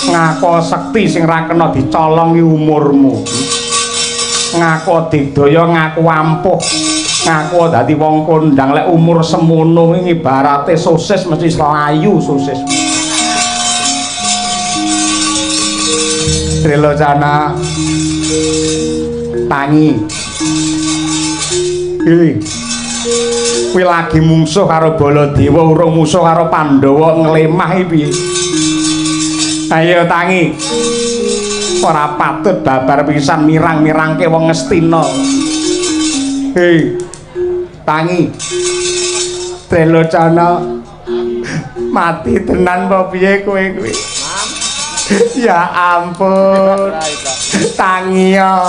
Ngaku sekti sing ra kena dicolong ki umurmu. Ngaku didaya ngaku ampuh. Ngaku dadi wong kondang lek umur semono iki ibarate sosis mesti selayu sosis. Trilocana tangi. Kuwi lagi mungsuh karo Baladewa urung musuh karo Pandhawa nglemah iki piye? Ayo tangi. Ora patut babar pisan mirang-mirangke wong Ngastina. Hei. Tangi. Trilocana mati tenan apa piye kowe kuwi? Ya ampun. Tangi ya.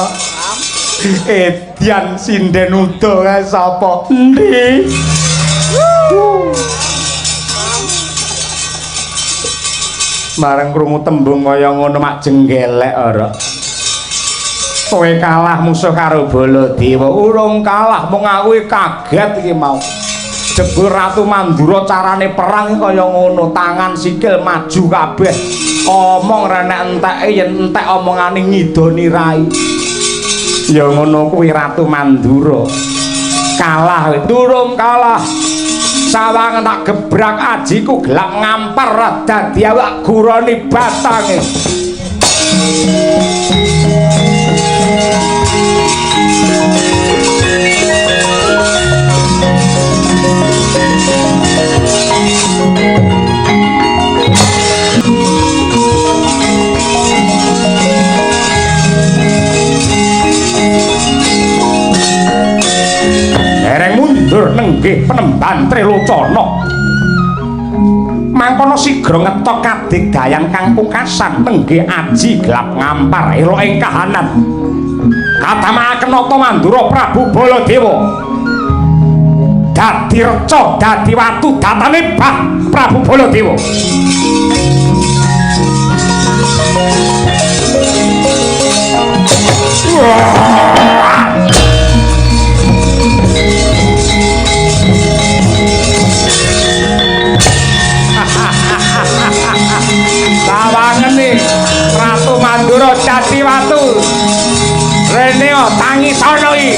Edian sinden udo kae sapa? Endi? Mareng krungu tembung kaya ngono mak jenggelek ora. Kowe kalah musuh karo Baladewa, urung kalah mung aku kaget iki mau. Jebul Ratu Mandura carane perang kaya ngono, tangan sikil maju kabeh. Omong renek enteke yen entek omongane ngidoni rai. Ya ngono kuwi Ratu Mandura. Kalah durung kalah. Sawang tak gebrak ajiku gelap ngampar dadi awak gurani batange. Nenggih Penemban Trilocana mangkono sigra ngetok kadigdayan kang pungkasan nenggih aji gelap ngampar elok ing kahanan katamakaken nata Mandura Prabu Baladewa dadi reca dadi watu datane bah Prabu Baladewa. Ratu Mandura dadi watu rene tangi sono iki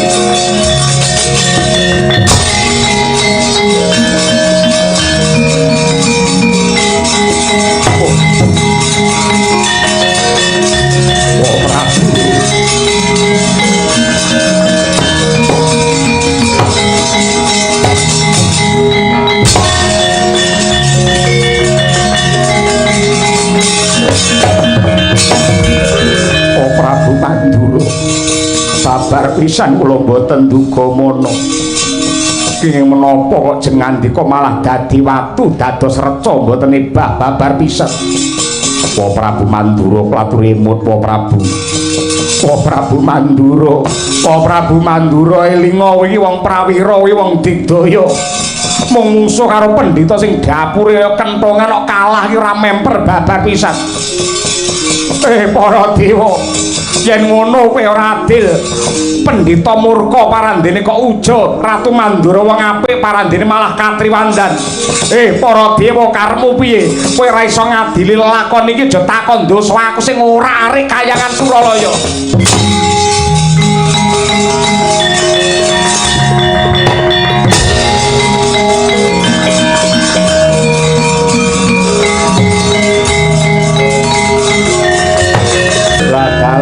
sabar pisan kula mboten duga mono. Kenging menapa kok jengandika malah dadi watu dados reca mboten ebah babar pisan. Wa Prabu Mandura klatur emut wa Prabu. Wa Prabu Mandura, wa Prabu Mandura elinga iki wong prawira iki wong digdaya. Mung musuh karo pendhita sing dapure kaya kentongan kok kalah iki ora memper babar pisan. Para dewa yen ngono kowe ora adil. Pendhita murka parandene kok uja, Ratu Mandura wong apik parandene malah katriwandan. Para dewa karepmu piye? Kowe ora iso ngadili lakon iki aja takon dosa aku sing ora arek kayangan Suralaya.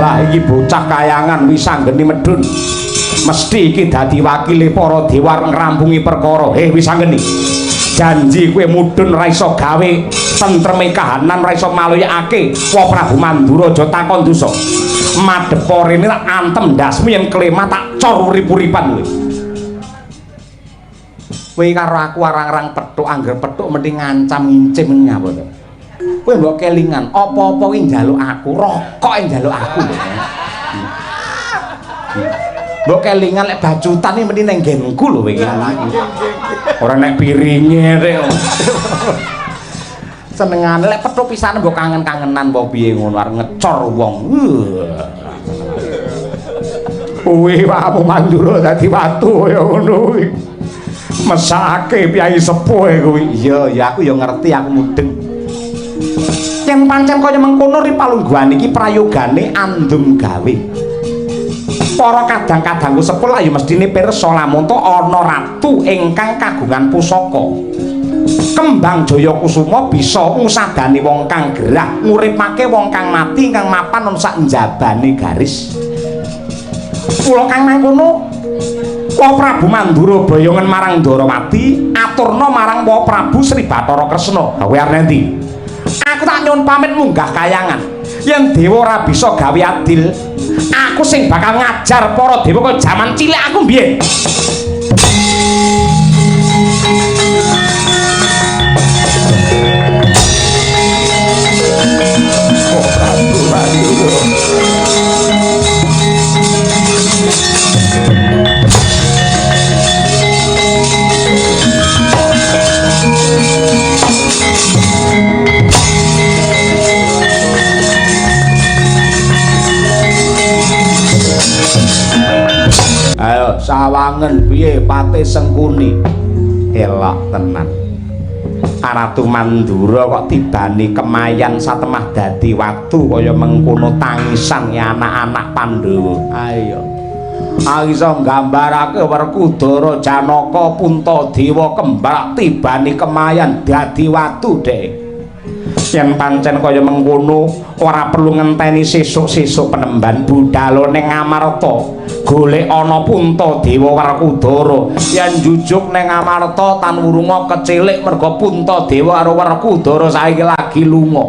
Lah iki bocah kayangan wis anggeni medun. Mesti iki dadi wakile para dewa ngrampungi perkara. Wis anggeni. Janji kowe mudhun ra iso gawe tentreme kahanan, ra iso maluyake. Wa Prabu Mandura aja takon dosa. Madhep rene tak antem ndasmu yen klemah tak cor urip-uripan kowe. Kowe karo aku arang-arang pethuk angger pethuk mending ngancam ngincim nyapa to. Kowe mbok kelingan apa-apa kuwi njaluk aku, rokok njaluk aku. Mbok kelingan lek bacutan iki meni ning nggenku lho iki. Ora nek piringe rek. Senengane lek petuk pisan mbok kangen-kangenan apa piye ngono arep ngecor wong. Kuwi wae mandura dadi watu ya ngono kuwi. Mesake piyai sepuh kuwi. Iya, ya aku ya ngerti aku mudeng. Yen pancen kaya mengkono Ripalungguhan iki prayogane andum gawe. Para kadang-kadangku sepuh ayo mestine pirsa lamun to ana ratu ingkang kagungan pusaka. Kembang Jaya Kusuma bisa ngusadani wong kang gerah, nguripake wong kang mati kang mapan ana sak njabane garis. Kula kang mangkono Wa Prabu Mandura boyongan marang Ndarawati aturna marang Wa Prabu Sri Bathara Kresna. Kowe arep ndi? Aku tak nyuwun pamit munggah kayangan. Yen dewa ora bisa gawe adil, aku sing bakal ngajar para dewa kaya jaman cilik aku mbiyen. Oh, Prabu Mandura. Ayo sawangen piye Patih Sengkuni. Elok tenan. Ratu Mandura kok tibani kemayan satemah dadi watu kaya mengkono tangisan ya anak-anak Pandhawa. Ayo. Iso nggambarake Werkudara Janaka Puntadewa kembrak tibani kemayan dadi watu Dek. Yen pancen kaya mengkono ora perlu ngenteni sesuk-sesuk penemban budhal ning Ngamarta. Golek ana Puntadewa Werkudara. Yen jujuk ning Ngamarta tan wurunga kecilik merga Puntadewa karo Werkudara saiki lagi lunga.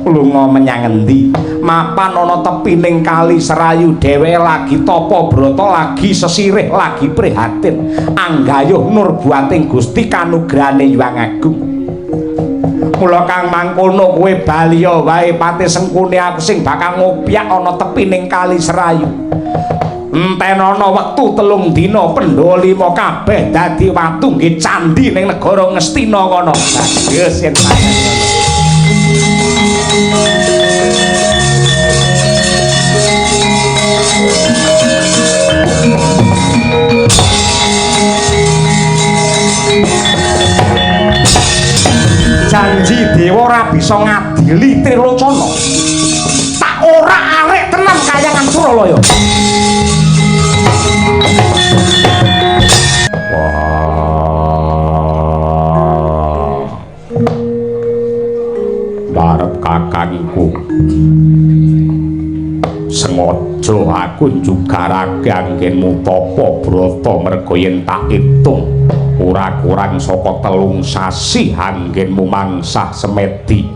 Lunga menyang endi? Mapan ana tepining Kali Serayu dheweke lagi tapa brata, lagi sesirih, lagi prihatin. Anggayuh nur buating Gusti kanugrahane Hyang Agung. Mula kang mangkono kowe baliya wae Patih Sengkuni aku sing bakal ngopyak ana tepining Kali Serayu. Enten ana wektu 3 dina Pandhawa 5 kabeh dadi watu nggih candhi ning negara Ngastina kono. Yes yen janji dewa ora bisa ngadili Tirlocana. Tak ora arek tenan kayangan Suralaya. Barep kakangku. Sengaja aku njugarake anggenmu tapa brata merga yen tak itung ora kurang saka 3 sasi anggenmu mangsah semedi.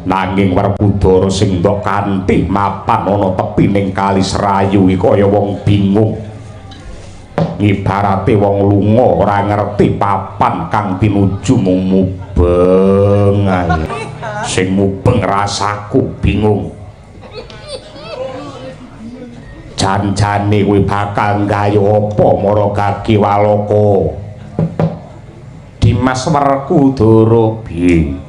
Nanging Werkudara sing ndok kanthi mapan ana tepining Kali Serayu iki kaya wong bingung. Ibarate wong lunga ora ngerti papan kang tinuju mung mubeng ae. Sing mubeng rasaku bingung. Jan-jane kuwi bakal nggayu apa mara Gagi Walaka. Dimas Werkudara piye?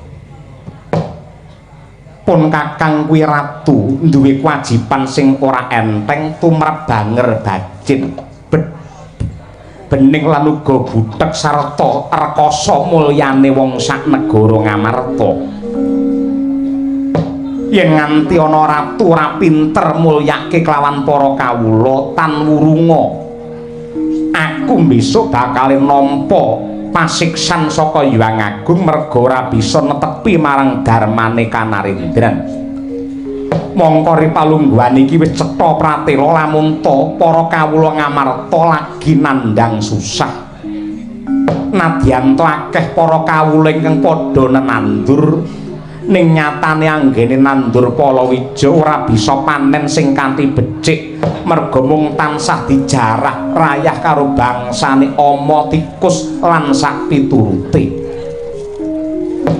Pun kakang kuwi ratu duwe kewajiban sing ora enteng tumrap banger bajin bening lan uga butek sarta rekasa mulyane wong sak negara Ngamarta. Yen nganti ana ratu ora pinter mulyake kelawan para kawula tan wurunga, aku besok bakal nampa pasiksan saka Hyang Agung merga ora bisa netepi marang darmane Kanarendran. Mongko Ripalungguhan iki wis cetha pratela lamun to para kawula Ngamarta lagi nandhang susah. Nadyan to akeh para kawula ingkang padha nenandur ning nyatane anggene nandur palawija ora bisa panen sing kanthi becik merga mung tansah dijarah rayah karo bangsane ama tikus lan sak piturute.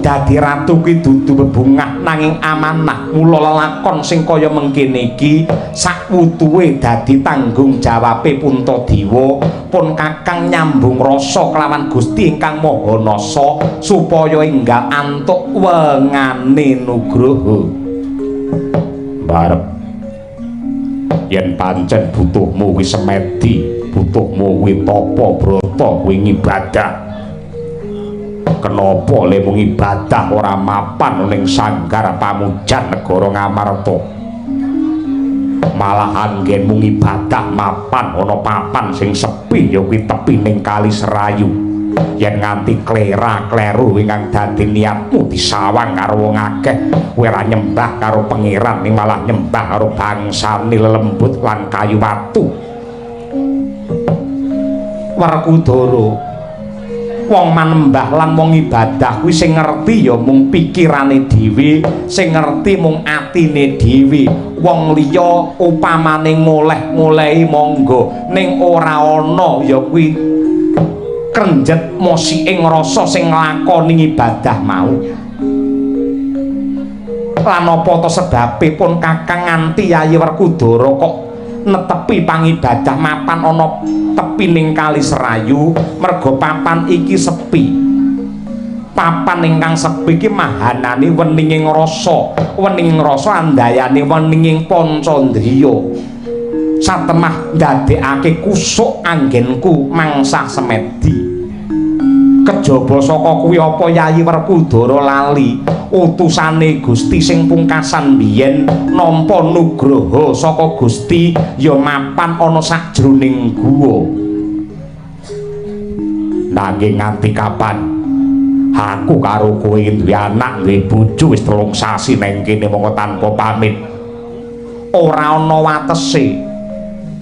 dadi ratu kuwi dudu bebungah nanging amanah. Mula lelakon sing kaya mengkene iki sakwutuhe dadi tanggung jawabe Puntadewa pun kakang nyambung rasa kelawan Gusti ingkang Maha Nasa supaya enggal antuk wengane nugraha. Barep yen pancen butuhmu kuwi semedi, butuhmu kuwi tapa brata kuwi ngibadah. Kenapa le mung ibadah ora mapan ning sanggar pamujan negara Ngamarta? Malahan gen mung ibadah mapan ana papan sing sepi ya kuwi tepi ning Kali Serayu. Yen nganti klera-kleru ingkang dadi niatmu disawang karo wong akeh, kowe ora nyembah karo pangeran ning malah nyembah karo bangsane lelembut lan kayu watu. Werkudara, wong manembah lan wong ibadah kuwi sing ngerti ya mung pikirane dhewe, sing ngerti mung atine dhewe. Wong liya upamane ngoleh-ngolehi monggo, ning ora ana ya kuwi krenjet mosiking rasa sing nglakoni ibadah mau. Lan apa to sebabe pun Kakang nganti Yayi Werkudara kok netepi pangibadah mapan ana tepining Kali Serayu? Merga papan iki sepi. Papan ingkang sepi iki mahanani weninging rasa, weninging rasa andayane weninging pancandriya. Satemah ndadekake kusuk anggenku mangsah semedi. Kejaba saka kuwi apa Yayi Werkudara lali utusane Gusti sing pungkasan biyen nampa nugraha saka Gusti ya mapan ana sajroning guwa. Nanging nganti kapan aku karo kowe duwe anak duwe bojo wis 3 sasi nang kene mongko tanpa pamit. Ora ana watese.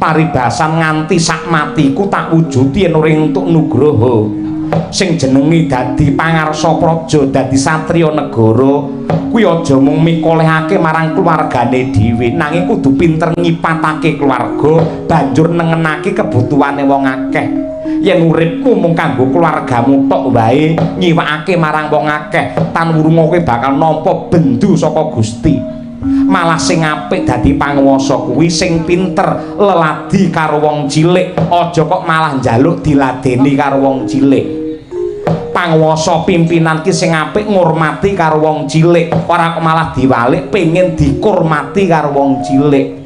Paribasan nganti sak matiku tak wujudi yen ora entuk nugraha sing jenenge dadi pangarsa praja, dadi satriya negara kuwi aja mung mikolehake marang keluargane dhewe, nanging kudu pinter ngipatake keluarga, banjur nengenake kebutuhane wong akeh. Yen uripku mung kanggo keluargamu tok wae, nyiwakake marang wong akeh, tan wurunga kowe bakal nampa bendu saka Gusti. Malah sing apik dadi panguwasa kuwi sing pinter leladi karo wong cilik, aja kok malah njaluk diladeni karo wong cilik. Panguwasa pimpinan ki sing apik ngurmati karo wong cilik, ora kok malah diwalik pengen dikurmati karo wong cilik.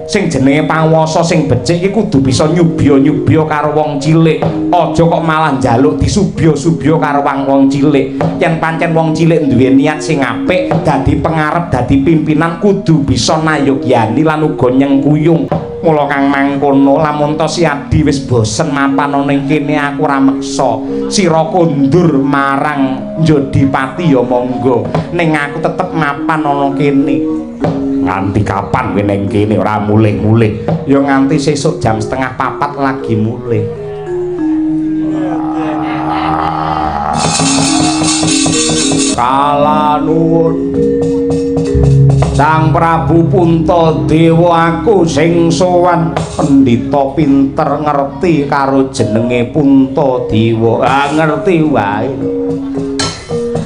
Sing jenenge panguwasa sing becik iki kudu bisa nyubya-nyubya karo wong cilik, aja kok malah njaluk disubya-subya karo wong cilik. Yen pancen wong cilik duwe niat sing apik dadi pengarep dadi pimpinan kudu bisa nayogyani lan uga nyengkuyung. Mula kang mangkono lamun to si Adi wis bosen mapan ning kene aku ora meksa sira kondur marang Jodipati ya monggo, ning aku tetep mapan ana kene. Nganti kapan kowe ning kene ora mulih-mulih? Ya nganti sesuk jam 3:30 lagi mulih. Kala nuwun Sang Prabu Puntadewa, aku sing sowan pendhita pinter ngerti karo jenenge Puntadewa. Ngerti wae.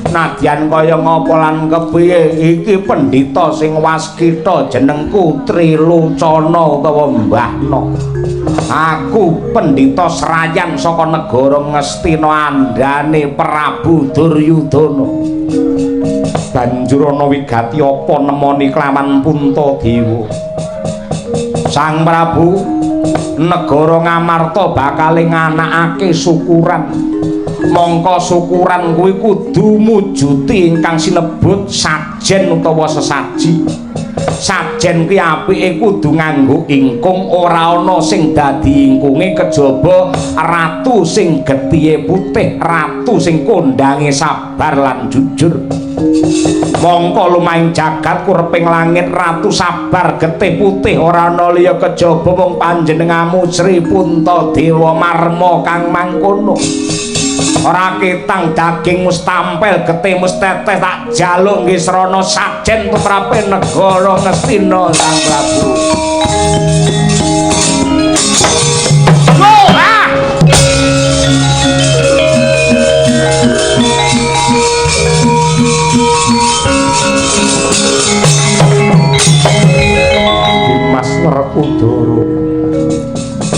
Nadyan kaya ngapa lan kepiye iki pendhita sing waskita jenengku Trilocana utawa Mbahna. Aku pendhita serayan saka negara Ngastina andane Prabu Duryudana. Banjur ana wigati apa nemoni kelawan Puntadewa. Sang Prabu, negara Ngamarta bakal nganakake syukuran. Mongko syukuran kuwi kudu mujuti ingkang sinebut sajen utawa sesaji. Sajen kuwi apike kudu nganggo ingkung, ora ana sing dadi ingkunge kejaba ratu sing gethihe putih, ratu sing kondange sabar lan jujur. Mongko lumahing jagat kureping langit ratu sabar getih putih ora ana liya kejaba mung panjenenganmu Sri Puntadewa Marma kang mangkono. Ora ketang daging mustampel getih musteteh tak jaluk nggih srana sajen tumrape negara Ngastina Sang Prabu.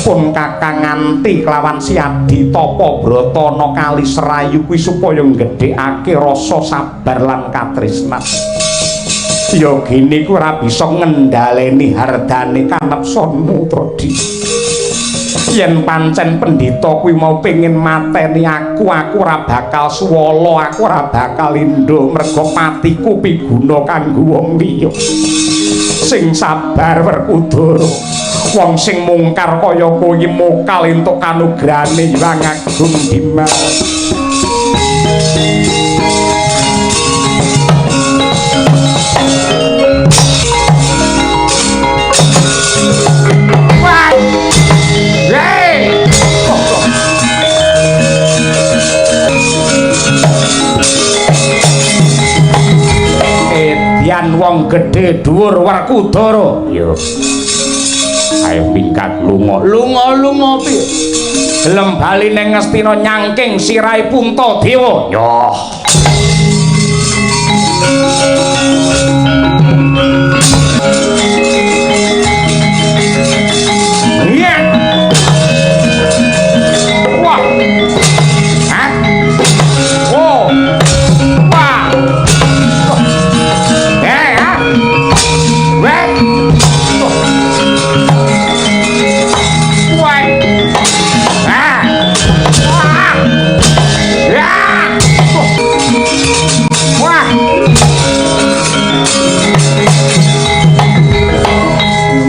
pun kakang nganti kelawan Siadi Tapa Bratana kali serayu kuwi supaya nggedhekake rasa sabar lan katresnan. Ya gini ku ora bisa ngendhaleni hardane Kanepsa Mutradi. Yen pancen pendhita kuwi mau pengin mateni aku ora bakal suwala, aku ora bakal lindho merga patiku piguna kanggo wong liya. Sing sabar Werkudara. Wong sing mungkar kaya kowe mokal entuk kanugrahane Hyang Agung Dimas. Edian wong gedhe dhuwur Werkudara. Yo. Ayo mingkat lunga piye? Gelem bali ning Ngastina nyangking sirahe Puntadewa. Yo. Iya. Wah. Hah? Oh. Wah.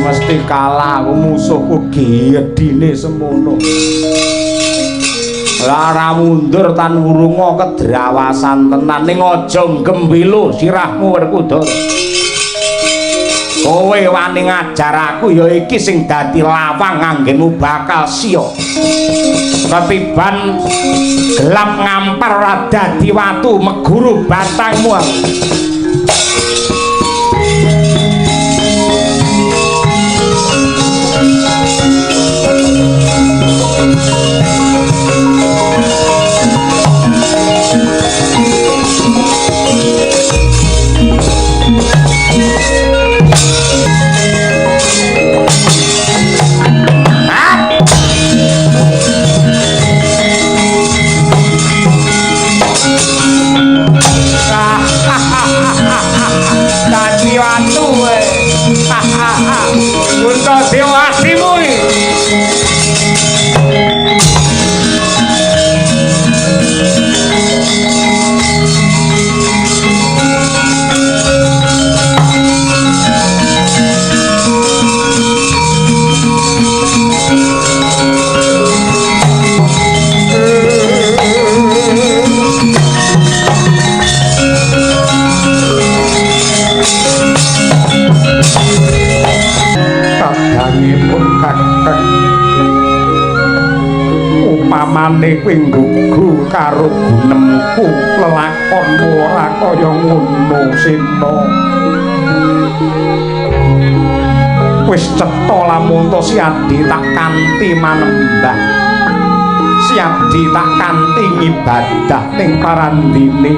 Mesti kalah aku musuhku gedine semono. Lara mundur tan wurunga kedrawasan tenan ning aja gembilo sirahmu Werkudara. Kowe wani ngajar aku ya iki sing dadi lawang anggenmu bakal sia. Ketiban gelap ngampar ora dadi watu meguru batangmu. Upamane kowe nggugu karo gunemku lelakon ora kaya ngono Sena. Wis cetha lamun to Siadi tak kanthi manembah. Siadi tak kanthi ngibadah ning parandine.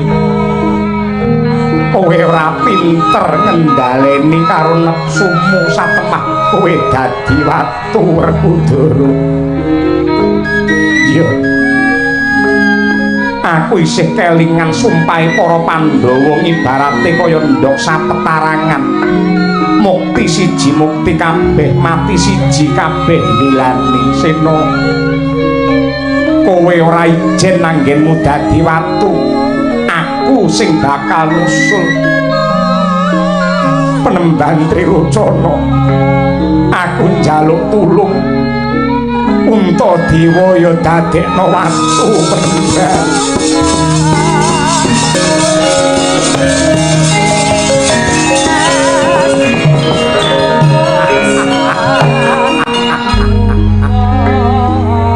Kowe ora pinter ngendhaleni karo nepsumu satemah kowe dadi watu Werkudara. Iya. Aku isih kelingan sumpahe para Pandhawa ibarate kaya ndok sapetarangan. Mukti siji mukti kabeh, mati siji kabeh ndilani Sena. Kowe ora ijen anggenmu dadi watu. Aku sing bakal nusul. Penemban Tricana. Aku njaluk tulung. Puntadewa ya dadekno watu penemban.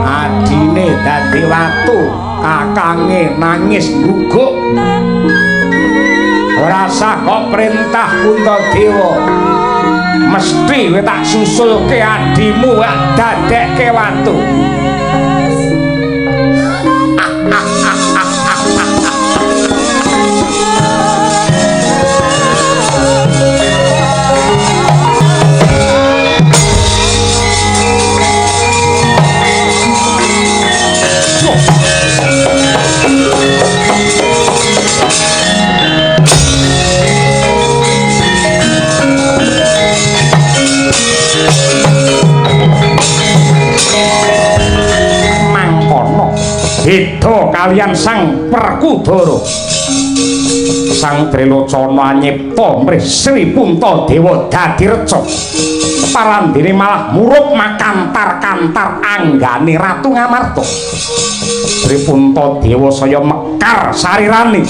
Adine dadi watu, kakange nangis guguk. Ora sah kok perintah Puntadewa. Mesti kowe tak susulke adimu wak dadekke watu. beda kalian Sang Perkudara. Sang Trilocana nyipta mrih Sri Puntadewa dadi reca. Parandene malah murup makantar-kantar anggane Ratu Ngamarta. Sri Puntadewa saya mekar sarirane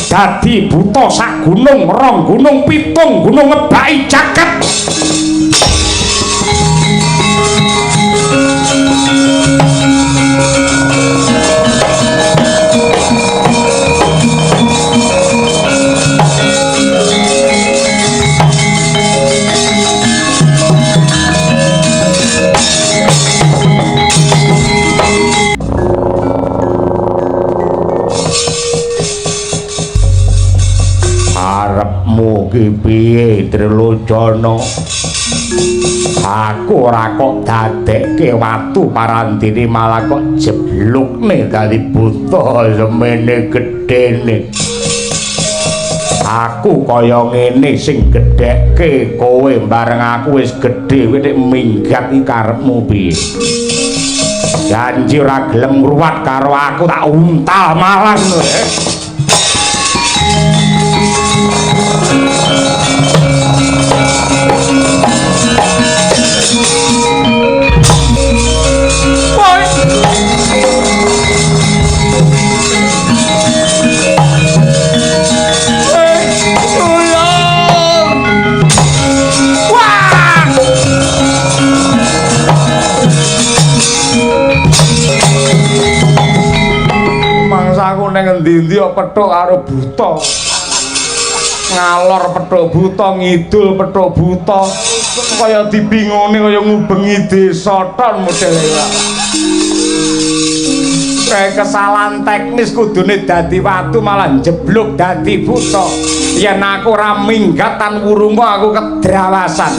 dadi buta sak gunung, rong gunung, pitung gunung ngebaki jagat. Arepmu ki piye Trilocana? Aku ora kok dadekke watu parandene malah kok jeblukne dadi buta semene gedene. Aku kaya ngene sing gedhekke kowe bareng aku wis gedhe nek minggat iki karepmu piye? Janji ora gelem ngruwat karo aku tak untal malang. Mangsaku ning endi-endi pethuk karo buta. Ngalor pethuk buta, ngidul pethuk buta. Kaya dibingoni kaya ngubengi desa ton modele. Kayak kesalahan teknis kudune dadi watu malah jeblok dadi buta. Yen aku ora minggat tan wurunga aku kedrawasan.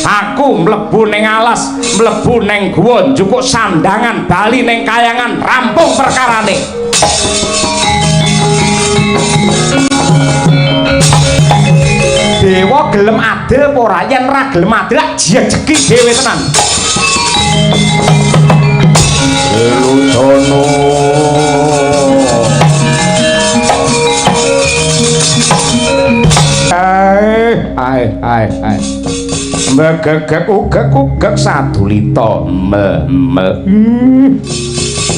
Aku mlebu ning alas, mlebu ning guwa njupuk sandangan bali ning kayangan rampung perkarane. Dewa gelem adil apa ora? Yen ora gelem adil jejeki dhewe tenan. Trilocana Ai megegek ugek sadulita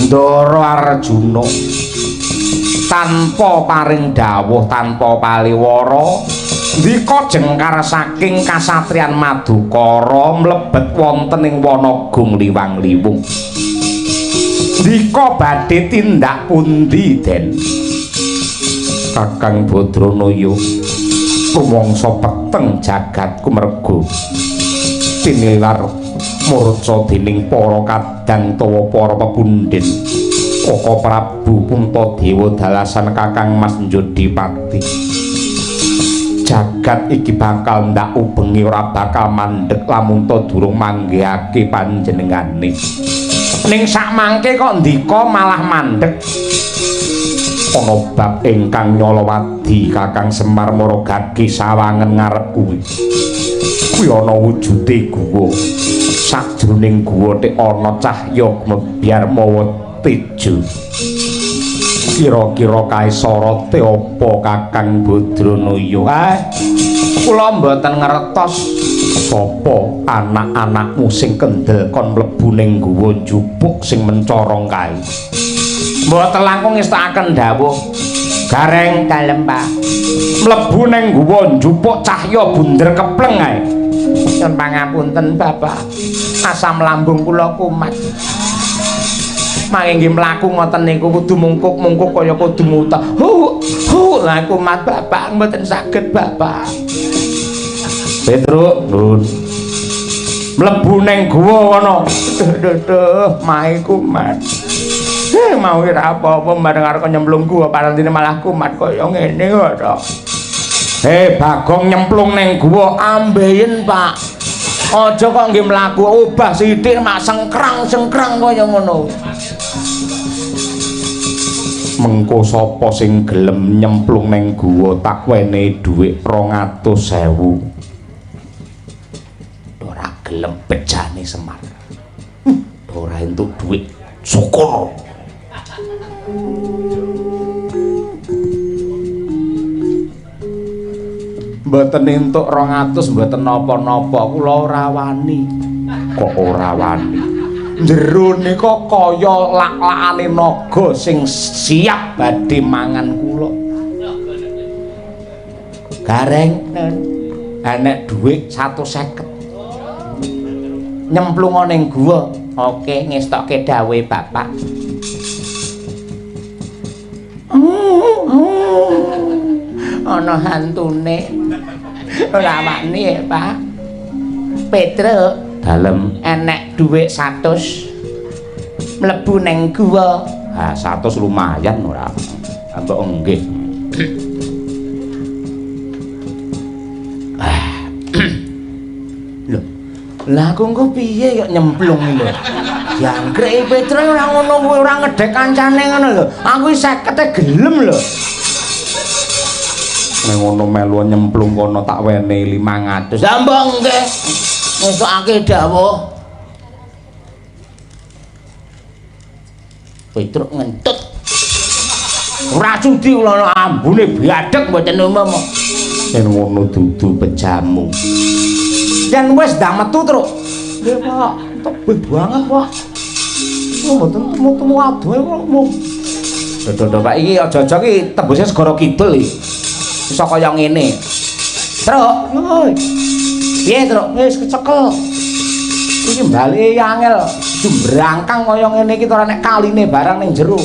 Ndara Arjuna tanpa paring dawuh tanpa paliwara ndika jengkar saking kasatriyan Madukara mlebet wonten ing Wanagung liwang-liwung. Ndika badhe tindak pundi Den? Kakang Badranaya rumangsa peteng jagatku merga tinilar murca dening para kadang tawa para pepundhen Kaka Prabu Puntadewa dalasan Kakang Mas Njodipati. Jagat iki bakal ndak ubengi ora bakal mandheg lamun ta durung manggihake panjenengane. Ning sakmangke kok ndika malah mandheg. Ana bab ingkang nyolowadi Kakang Semar Maragagi sawangen ngarep kuwi. Kuwi ana wujude guwa. Sajroning guwa tek ana cahya mebyar mawa tejo. Kira-kira kae sorote apa Kakang Badranaya? Kula mboten ngertos sapa anak-anakmu sing kendel kon mlebu ning guwa njupuk sing mencorong kae. Mboten langkung ngestakaken dawuh. Gareng dalem, Pak. Mlebu ning guwa njupuk cahya bunder kepleng ae. Nyuwun pangapunten, Bapak. Asam lambung kula kumat. Mangke nggih mlaku ngoten niku kudu mungkuk-mungkuk kaya kudu muta. Lah kumat Bapak mboten saged, Bapak. Petruk, Nun. Mlebu ning guwa kono. Duh, mae kumat. Mau ora apa-apa bareng karo nyemplung guwa parantine malah kumat kaya ngene kok. Bagong nyemplung ning guwa ambeien, Pak. Aja kok nggih mlaku obah sithik mak sengkrang-sengkrang kaya ngono. Mengko sapa sing gelem nyemplung ning guwa tak wene dhuwit 200.000. Ora gelem bejane Semar. Ora entuk dhuwit syukur. Mboten entuk 200 mboten napa-napa kula ora wani. Kok ora wani? Jero nika kaya lak-lakane naga sing siap badhe mangan kula. Gareng enek dhuwit 150. Nyemplung ning guwa. Oke, ngestokke dawuhe Bapak. Ana hantune. Ora wani ya, Pak. Petruk dalem enek dhuwit 100 mlebu ning guwa. Ha 100 lumayan ora. Mbok nggih. Lho. Lah aku engko piye kok nyemplung lho. Jangkreke Petruk ora ngono kuwi ora ngedhek kancane ngono lho. Aku 50 gelem lho. Nek ngono melu nyemplung kono tak wenehi 500. Lah mbok nggih. Ngesokake dawuh. Petruk ngentut. Ora sudi kula ambune biadek mboten umum. Yen ngono dudu pejamu. Yen wis ndang metu, Truk. Nggih, Pak. Tebih banget, Pak. Oh, mboten temu-temu adohe kok mung. Dodo Pak iki aja-aja iki tembusnya segara kidul iki. Iso kaya ngene. Truk, woi. Piye, Truk? Wis kecekel. Iki bali angel. Jumbrangkang kaya ngene iki ora nek kaline barang ning jero.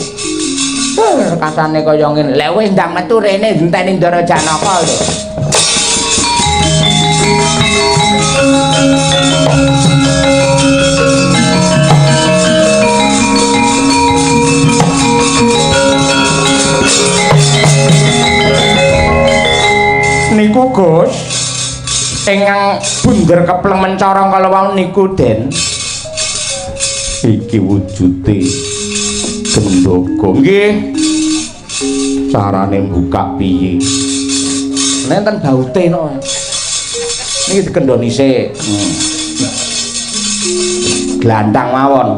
Katane kaya ngene. Lek wis ndang metu rene enteni Ndara Janaka lho. Niku Gus ingkang bunder kepleng mencorong kala wau niku Den. Iki wujude gendhoga. Nggih. Carane buka piye? Nenten baute no. Niki dikendhoni sik. Glandang mawon.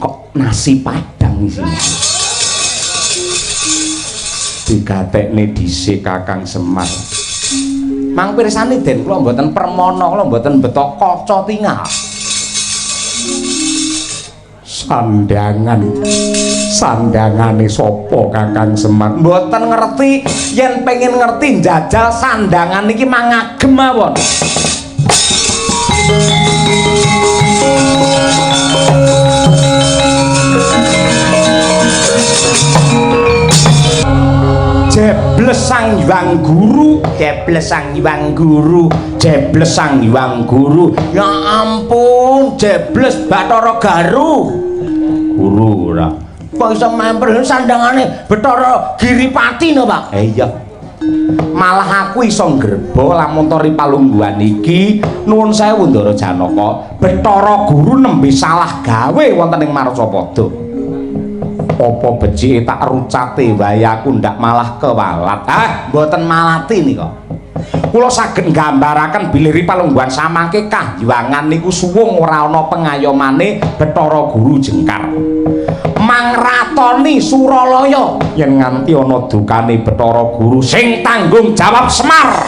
Kok nasi padang isine? Digatekne dhisik Kakang Semar. Mang pirsani Den kula mboten permana, kula mboten beto kaca tingal. Sandangane sapa Kakang Semar? Mboten ngerti, yen pengen ngerti njajal sandangan iki mangagem mawon. Jebles Sang Hyang Guru, jebles Sang Hyang Guru, jebles Sang Hyang Guru. Ya ampun, jebles Bathara Garu. Guru ora. Kok iso memper sandangane Bathara Giripati no, Pak? Iya. Malah aku iso ngreba lamun tori palungguhan iki nuwun sewu Ndara Janaka. Bathara Guru nembe salah gawe wonten ing Marcapada. Apa becike tak rucate wae aku ndak malah kewalat. Mboten malati nika. Kula saged nggambaraken bilih palungguhan samangke kahyangan niku suwung ora ana pengayomane Bathara Guru jengkar. Mangratoni Suralaya yen nganti ana dukane Bathara Guru sing tanggung jawab Semar.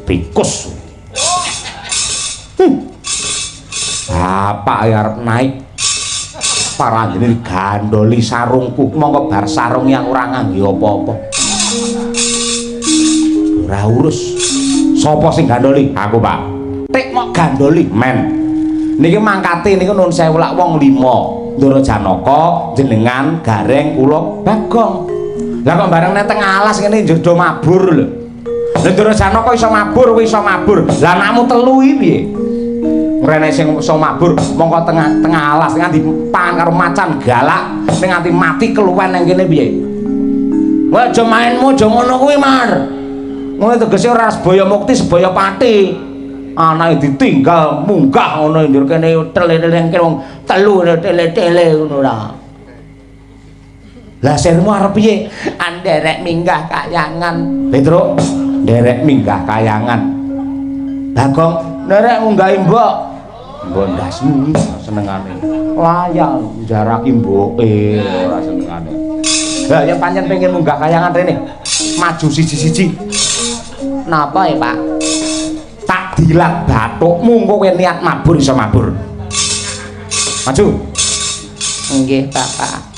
Tikus. Bapak arep naik. Paranjene gandoli sarungku, mongko bar sarung yang ora ngangge apa-apa. Ora urus. Sapa sing gandoli? Aku, Pak. Tik mok gandoli, men. Niki mangkate niku nuwun sewu lak wong 5. Ndara Janaka, jenengan, Gareng, kula, Bagong. Lah kok bareng nang teng alas ngene njero mabur lho. Ndara Janaka iso mabur, kowe iso mabur. Lah anakmu telu iki piye? Rene sing iso mabur mongko tengah alas nganti pangan karo macan galak ning nganti mati keluwen nang kene piye? Kowe aja mainmu aja ngono kuwi, Mar. Ngono tegese ora sebaya mukti sebaya pati. Anake ditinggal munggah ngono ndur kene tele-tele wong telu tele-tele ngono ra. Lah sirmu arep piye? Anderek minggah kayangan. Petruk, nderek minggah kayangan. Bagong, nderek munggahi mbok. Mbok ndasmu senengane. Layang jaraki mboke ora senengane. Lah yen pancen pengen munggah kayangan rene, maju siji-siji. Napa ya, Pak? Tak dilat bathukmu engko kowe niat mabur iso mabur. Maju. Nggih, Bapak.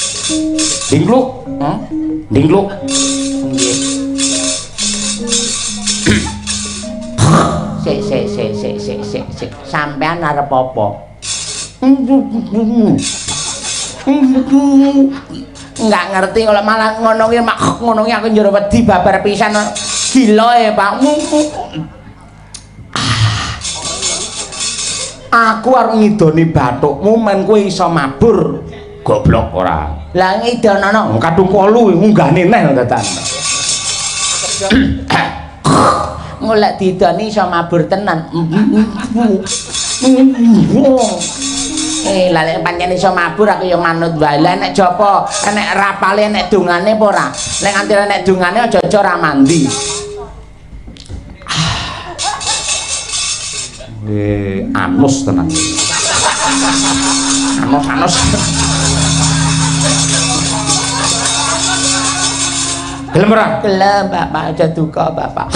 Dingkluk. Dingkluk. Nggih. Sik. Sampean arep apa? Enggak ngerti kalau malah ngono ki aku njero wedi babar pisan. Gila ya, Pak. Aku arep ngidoni bathukmu men kowe iso mabur. Goblok ora. Lah ngidonono kadung kolu munggahne neh dadan. Ngolek didoni iso mabur tenan. Lah lek pancen iso mabur aku ya manut wae. Lah nek jopo, nek rapale nek dungane apa ora? Nek nganti nek dungane aja-aja ora mandi. Anus tenan. Anus. Gelem ora? Gelem, Bapak. Aja duka, Bapak.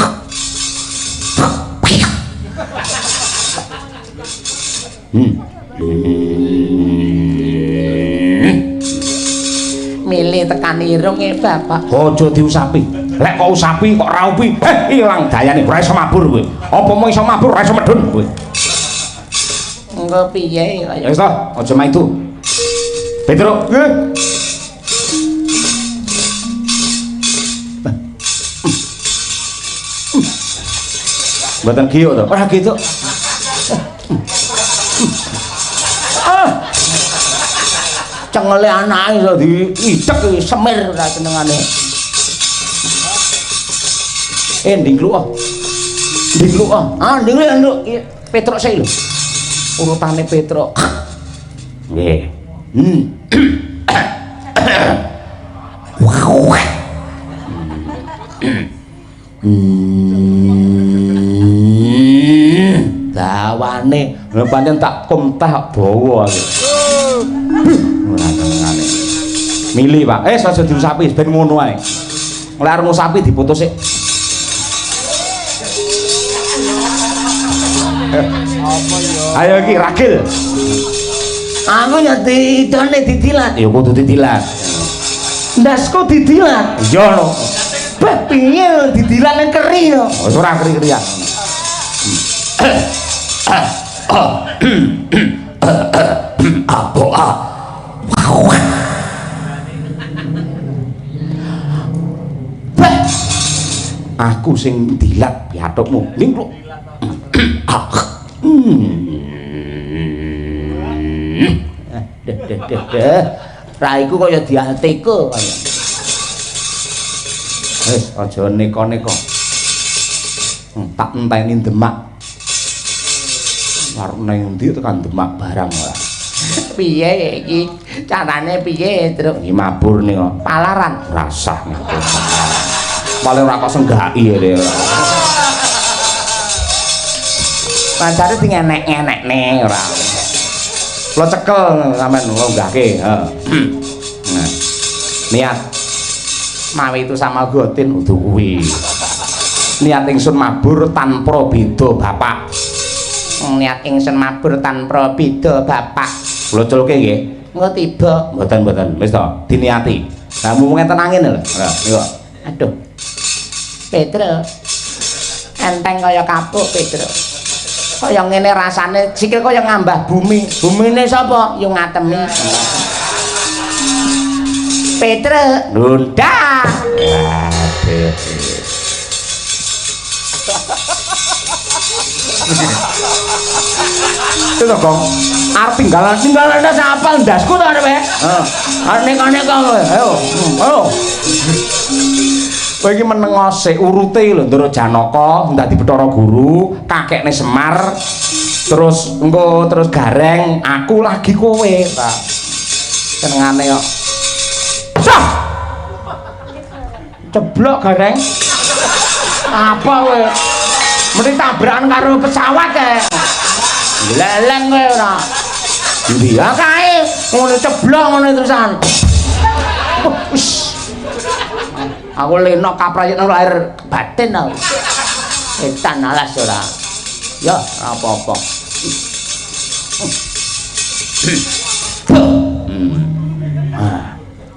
Milih tekan irung e, Bapak. Aja diusapi. Lek kok usapi kok raupi, ilang dayane ora iso mabur kowe. Apa mau iso mabur ora iso medhun kowe. Engko piye kaya. Wis to, aja maidu. Petruk, nggih. Mboten giyuk to? Ora gitu. Cengele anake iso diidek semir ora senengane. Ndingkluk. Ndingkluk. Petruk sik lho. Urutane Petruk. Nggih. Dawane pancen tak kumtah bawa iki. Ora senengane. Mili, Pak. Aja diusapi ben ngono ae. Lek arep ngusapi diputus sik. Ayo iki ragil. Aku ya didone didilat. Ya kudu didilat. Ndasku didilat. Iya no. Beh piye didilat nang keri yo. Wis ora keri-kerian. Apa? Aku sing dilat piatukmu. Lingkluk. Raiku kaya dialteko kaya. Wis aja neka-neka. Tak enteni Demak. Arep nang ndi tekan Demak barang ora. Piye iki? Carane piye, Truk? Iki mabur ning Palaran. Rasah. Paling ora kok senggaki ya. Pancare sing enek-enekne ora. Lo cekel sampean nglonggahke, heeh. Nah. Niat mawi itu sama gotin udu kuwi. Niat ingsun mabur tanpa beda bapak. Niat ingsun mabur tanpa beda bapak. Kula culke nggih. Engko tiba. Mboten. Wis to, diniati. Lah mumung tenangin lho. Niku. Aduh. Petruk. Enteng kaya kapuk, Petruk. Kaya ngene rasane sikil kaya ngambah bumi. Bumine sapa? Yo ngatemi. Petruk, ndang. Aduh. Itu Gong. Arep tinggalan sapa ndasku to arep. Arep nek kowe. Ayo. Kowe iki menengose urute lho Ndara Janaka dadi Bathara Guru, kakekne Semar, terus engko terus Gareng, aku lagi kowe, Pak. Senengane kok. Sah. Ceblok Gareng. Apa kowe? Mesti tabrakan karo pesawat kae. Leleng kowe ora. Ndi ya kae ngono ceblok ngono terusan. Aku lenok kaprayitna lahir batin aku. Etan alas ora. Ya apa-apa.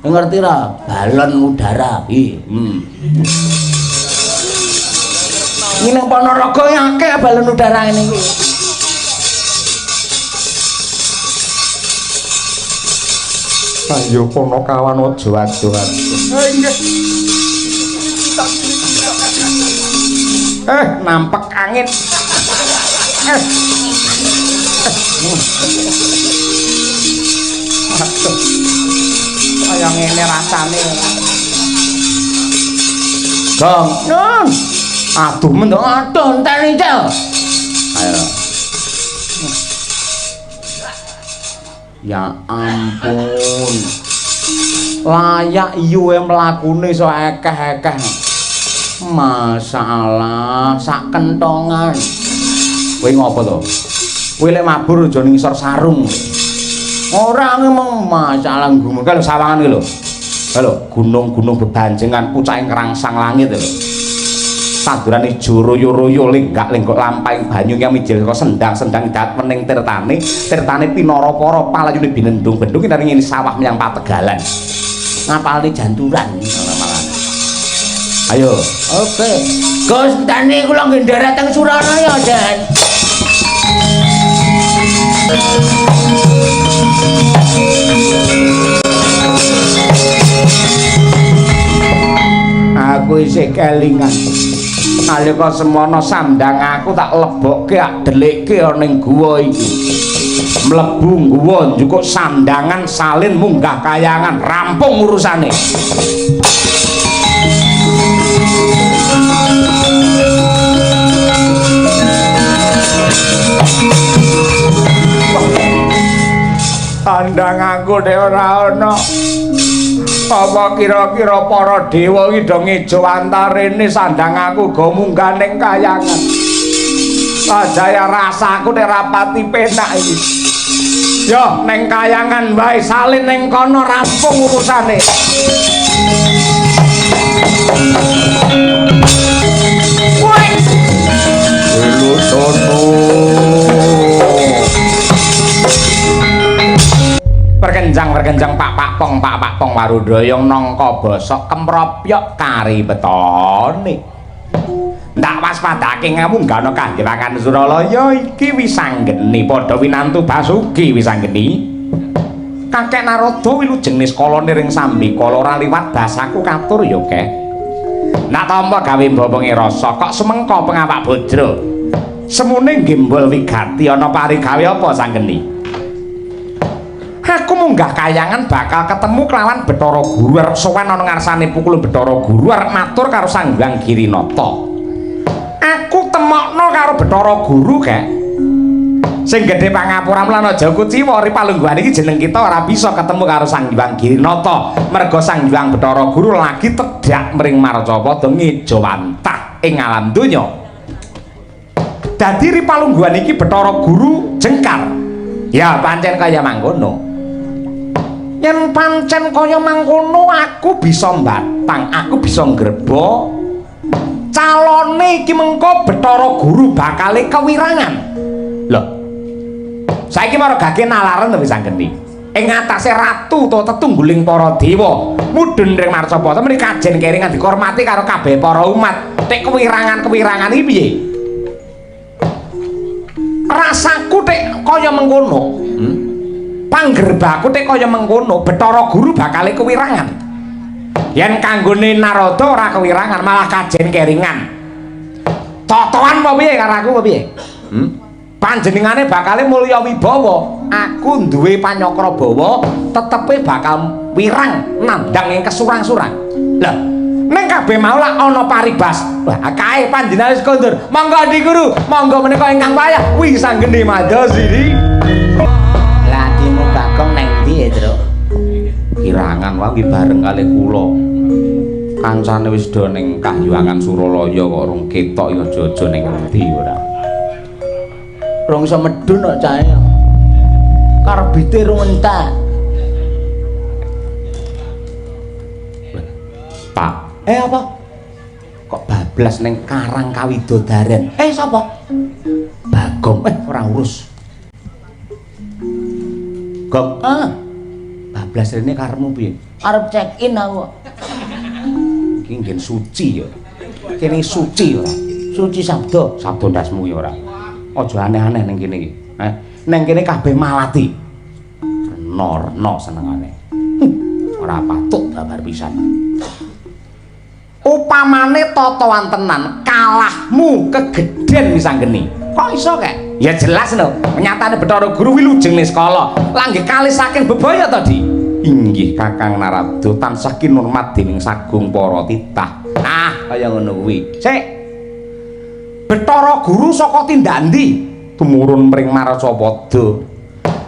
Ngerti ra? Balon udara. Ini nang Ponorogo akeh balon udara ngene iki. Ayo kono kawan aja adoh-adoh. Nampak angin. Aduh. Kaya ngene rasane. Gong, nun. Aduh mendok aduh enteni, Cel. Ayo. Ya ampun. Layak yuwe mlakune iso akeh-akeh. Masalah sak kentongan. Kowe ngopo to? Kowe lek mabur aja ning ngisor sarung. Ora ngomong masalah gumun kalau sawangan iki lho. Halo, gunung-gunung bebanjengan pucaking kerangsang langit lho. Tandurane joroyo-royo lenggak-lenggok lampahing banyu yang mijil kok sendang-sendang dat mening tirtane pinara-para palayune binendung-bendung naring ini sawah menyang Pategalan. Ngapalne janturan malah. Ayo. Oke. Gus tani kula nggih ndherek teng Suranaya, Den. Aku isih kelingan. Nalika semono sandang aku tak lebokke tak delikke ning guwa iki. Mlebu guwa njukuk sandangan salin munggah kayangan rampung urusane. Sandang aku dhewe ora ana. Apa kira-kira para dewa iki do ngejo antarene sandang aku go munggah ning kayangan. Sajaya rasaku nek rapati penak iki. Yo ning kayangan wae salin ning kono rampung urusane. Woi. Lu sono. Perkenjang Pak Pong Warudoyong nangka bosok kempropyok kari betone. Ndak waspadake ngamunggana Kanjeng Suralaya iki wisanggeni padha winantu Basuki wisanggeni. Kakek Narada wilujeng niskala niring Sambikala ora liwat basaku katur ya keh. Nak tampa gawe mbobonge rasa kok semengko pengawak Bajra. Semune gembol wigati ana parigawe apa sanggeni? Aku munggah kayangan bakal ketemu kelawan Bathara Guru arep sowan ana ngarsane pukul Bathara Guru arep matur karo Sang Hyang Girinata. Aku temokno karo Bathara Guru kek. Sing gedhe pangapuran lan aja kuciwa ri palungguhan iki jeneng kita ora bisa ketemu karo Sang Hyang Girinata. Merga Sang Hyang Bathara Guru lagi tedhak mring Marcapada ngejo wantah ing alam donya. Dadi ri palungguhan iki Bathara Guru jengkar. Ya pancen kaya mangkono. Yen pancen kaya mangkono aku bisa mbatang, aku bisa ngreba. Calone iki mengko Bathara Guru bakale kewirangan. Lho. Saiki margake nalaren to wisanggeni. Ing atase ratu to tetungguling para dewa, mudhun ring Marcapada mriki kajen keringan dihormati karo kabeh para umat. Tek kewirangan-kewirangan iki piye? Rasaku tek kaya mengkono. Panggerbaku tek kaya mengkono, Bathara Guru bakale kewirangan. Yen kanggone Narada ora kewirangan, malah kajen keringan. Totoan apa piye karo aku apa piye? Panjenengane bakale mulya wibawa. Aku duwe Panyakrabawa, tetepe bakal wirang nandhang ing kesurang-surang. Lah, Ning kabeh mau lak ana paribas. Wah, kae panjenengan wis kondur. Monggo Di Guru, monggo menika ingkang wayah Wisanggeni mados iki. Lah dimu Bagong nang ndi ya, Tru? Kirangan wae bareng kali kula. Kancane wis do ning Kahyuangan Suralaya kok rung ketok ya aja ning endi ora. Rong iso medhun kok cahe. Karbite rung entek. Pak, Apa? kok bablas ning Karang Kawidodaren? Sapa? Bagong, ora urus. Gong, bablas rene karepmu piye? Arep check in aku. Iki nggen suci ya. Kene suci ora. Suci sabda. Sabda ndasmu ya ora. Aja aneh-aneh ning kene iki. Ning kene kabeh malati. Rena senengane. Ora patut babar pisan. Upamane totoan tenan kalahmu kegeden Wisanggeni. Kok iso kek? Ya jelas lho. Nyatane Bathara Guru wilujeng ning skala. Langgih kalih saking bebaya to, Di. Inggih Kakang Narada tansah kinurmat dening sagung para titah. Kaya ngono kuwi. Sik. Bathara Guru saka tindak ndi? Tumurun mring Maracapada.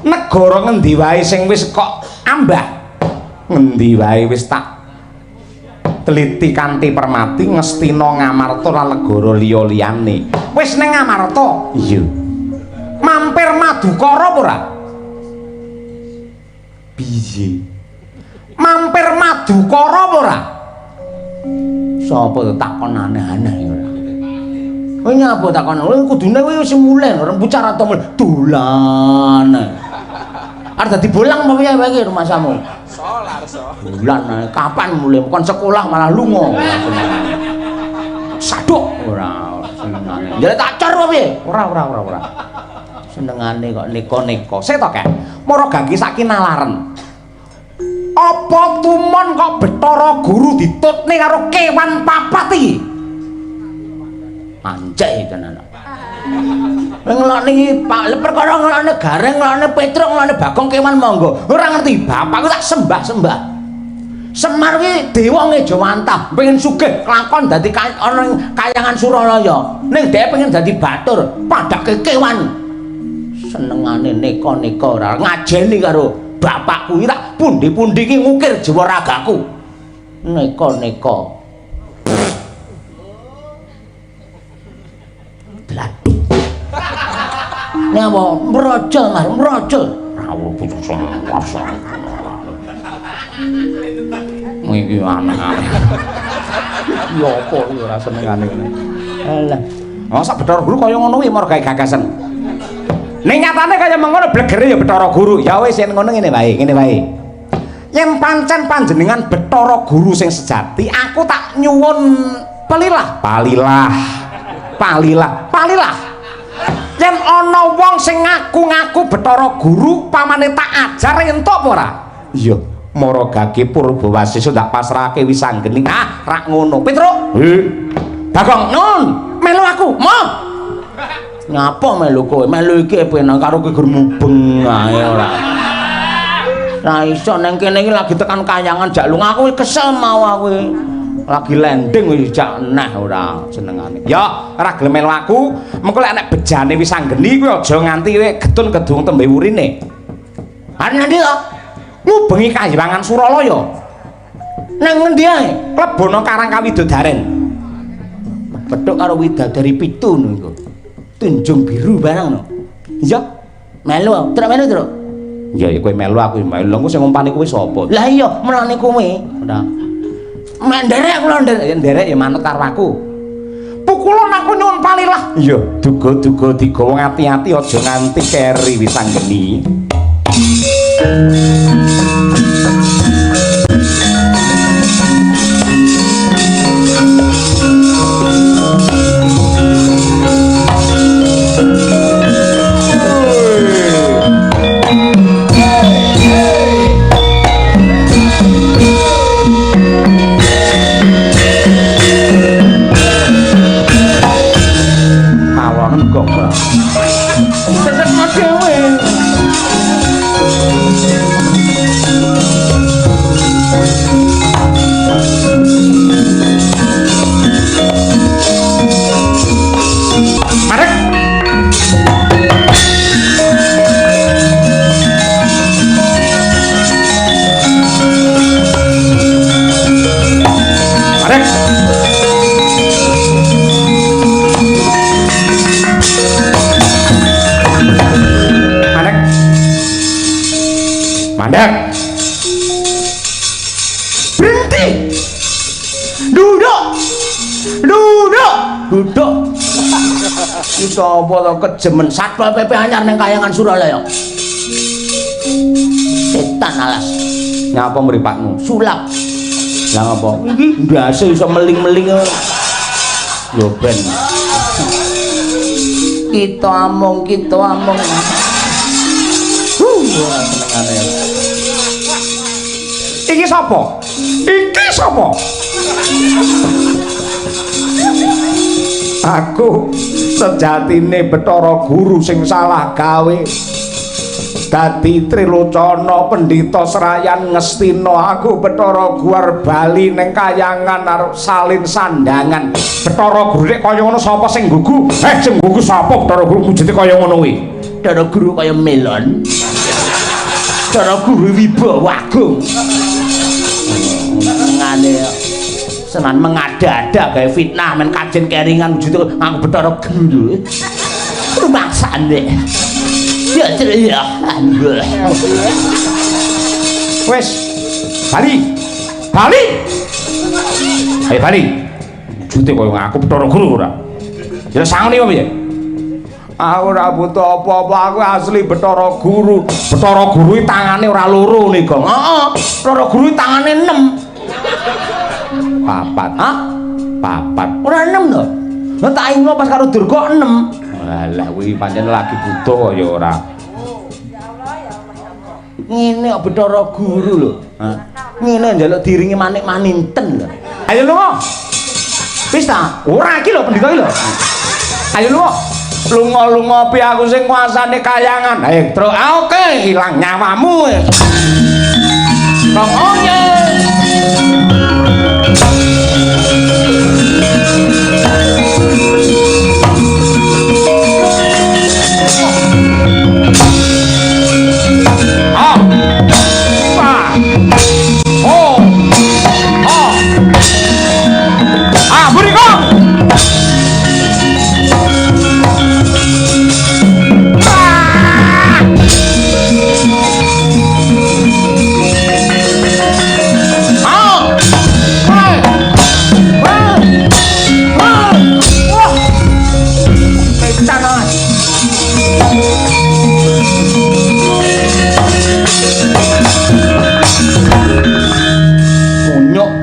Negara ngendi wae sing wis kok ambah? Ngendi wae wis tak teliti kanthi permati ngestina Ngamarta lan negara liya-liyane. Wis ning Ngamarta? Iya. Mampir Madukara apa ora? Piye? Mampir Madukara apa ora? Sapa takon aneh-aneh ora? Kowe nyapa takon? Kudune kowe wis mulih rembucar atau dolan. Arep dadi bolang apa piye wae rumasamu? Bulan kapan mulai bukan sekolah malah lunga. Saduk ora senengane. Jadi tak cor apa piye? Ora. Senengane kok neko-neko. Sik to, Kek. Mara gangge sak kinalaren. Apa tumon kok Bathara Guru ditutne karo kewan papat iki? Anjay tenan. Ngelokne iki Pak, perkara ngelokne Gareng, ngelokne Petruk, ngelokne Bagong kewan monggo. Ora ngerti bapakku tak sembah-sembah. Semar kuwi dewa ngejawantah, pengen sugih kelakon dadi ana Kayangan Suralaya. Ning dhek pengen dadi batur, padake kewan. Senengane neko-neko ora ngajeni karo bapakku iki tak pundi-pundi iki ngukir jiwa ragaku. Neko-neko. Bladuk. Napa mrojol Mas, mrojol. Rawuh pucuk sawasa. Iki aneh-aneh. Ya apa iki ora senengane ngene. Alah. Masa Bathara Guru kaya ngono kuwi marga gagasan. Ning nyatane kaya mengono blegere ya Bathara Guru. Ya wis yen ngono ngene wae. Yen pancen panjenengan Bathara Guru sing sejati, aku tak nyuwun palilah. Yen ana wong sing ngaku-ngaku Bathara Guru pamane tak ajar entuk apa ora? Iya, Mara Gage Purbawasisa tak pasrahake Wisanggeni. Rak ngono. Petruk. Bagong, nun, melu aku. Mo. Ngapa melu kowe? Melu iki penak karo kowe gur mubeng ae ora. Ra iso nang kene iki lagi tekan Kayangan jak lunga aku kesel mau aku. Lagi landing wis jak neh ora senengane. Ya, ora gelem melu aku. Mengko lek nek bejane Wisanggeni kuwi aja nganti kowe getun kedung tembe urine. Are ndi to? Ngubengi Kahyuangan Suralaya. Nang ngendi ae? Klebono Karang Kawidodaren. Petuk karo widadari 7 niku. Tunjung biru barang no. Iya, melu, truk melu, Truk. ya kowe melu aku melu. Lha sing ngumpani kowe sapa? Lah iya, melane kowe. Ora. Menderek kula Nderek ya manut karo aku. Pukulon aku nyuwun palilah. Iya, duga-duga digawa ngati-ati aja nganti keri Wisanggeni. sapa to kejemen Satpol PP anyar ning Kayangan Suralaya. Setan alas. Nyapa mripatmu? Sulap. Lah ngapa? Iki ndase iso meling-meling. Yo ben. Kita amung. Senengane. Iki sapa? Aku sejatine Bathara Guru sing salah gawe. Dadi Trilocana Pendhita Serayan ngestina aku Bathara Guar Bali ning Kayangan arep salin sandangan. Bathara Guru nek kaya ngono sapa sing nggugu? Sing nggugu sapa Bathara Guru wujute kaya ngono kuwi? Bathara Guru kaya melon. Bathara Guru Wibawa Agung. Ngene senan mengada-ada gawe fitnah men kajen keringan wujute aku Bathara Guru. Rumaksane. Ya ceria. Wes. Bali. Ayo Bali. Wujute kaya aku Bathara Guru ora. Ya sangone apa piye? Aku ora butuh apa-apa, aku asli Bathara Guru. Bathara Guru tangane ora loro nih, Gong. Heeh, Bathara Guru tangane 6. Papat. Hah? Papat. Ora 6 to? Lah tak ingo pas karo Durga 6. Alah kuwi pancen lagi butuh ya ora. Ngene kok Bathara Guru lho. Hah? Ngene njaluk diringi manik-maninten lho. Ayo lunga. Wis ta? Ora iki lho pendhita iki lho. Ayo lunga. Lunga-lunga pi aku sing kuasane Kayangan. Ayo, Tru. Oke, ilang nyawamu. Pokoknya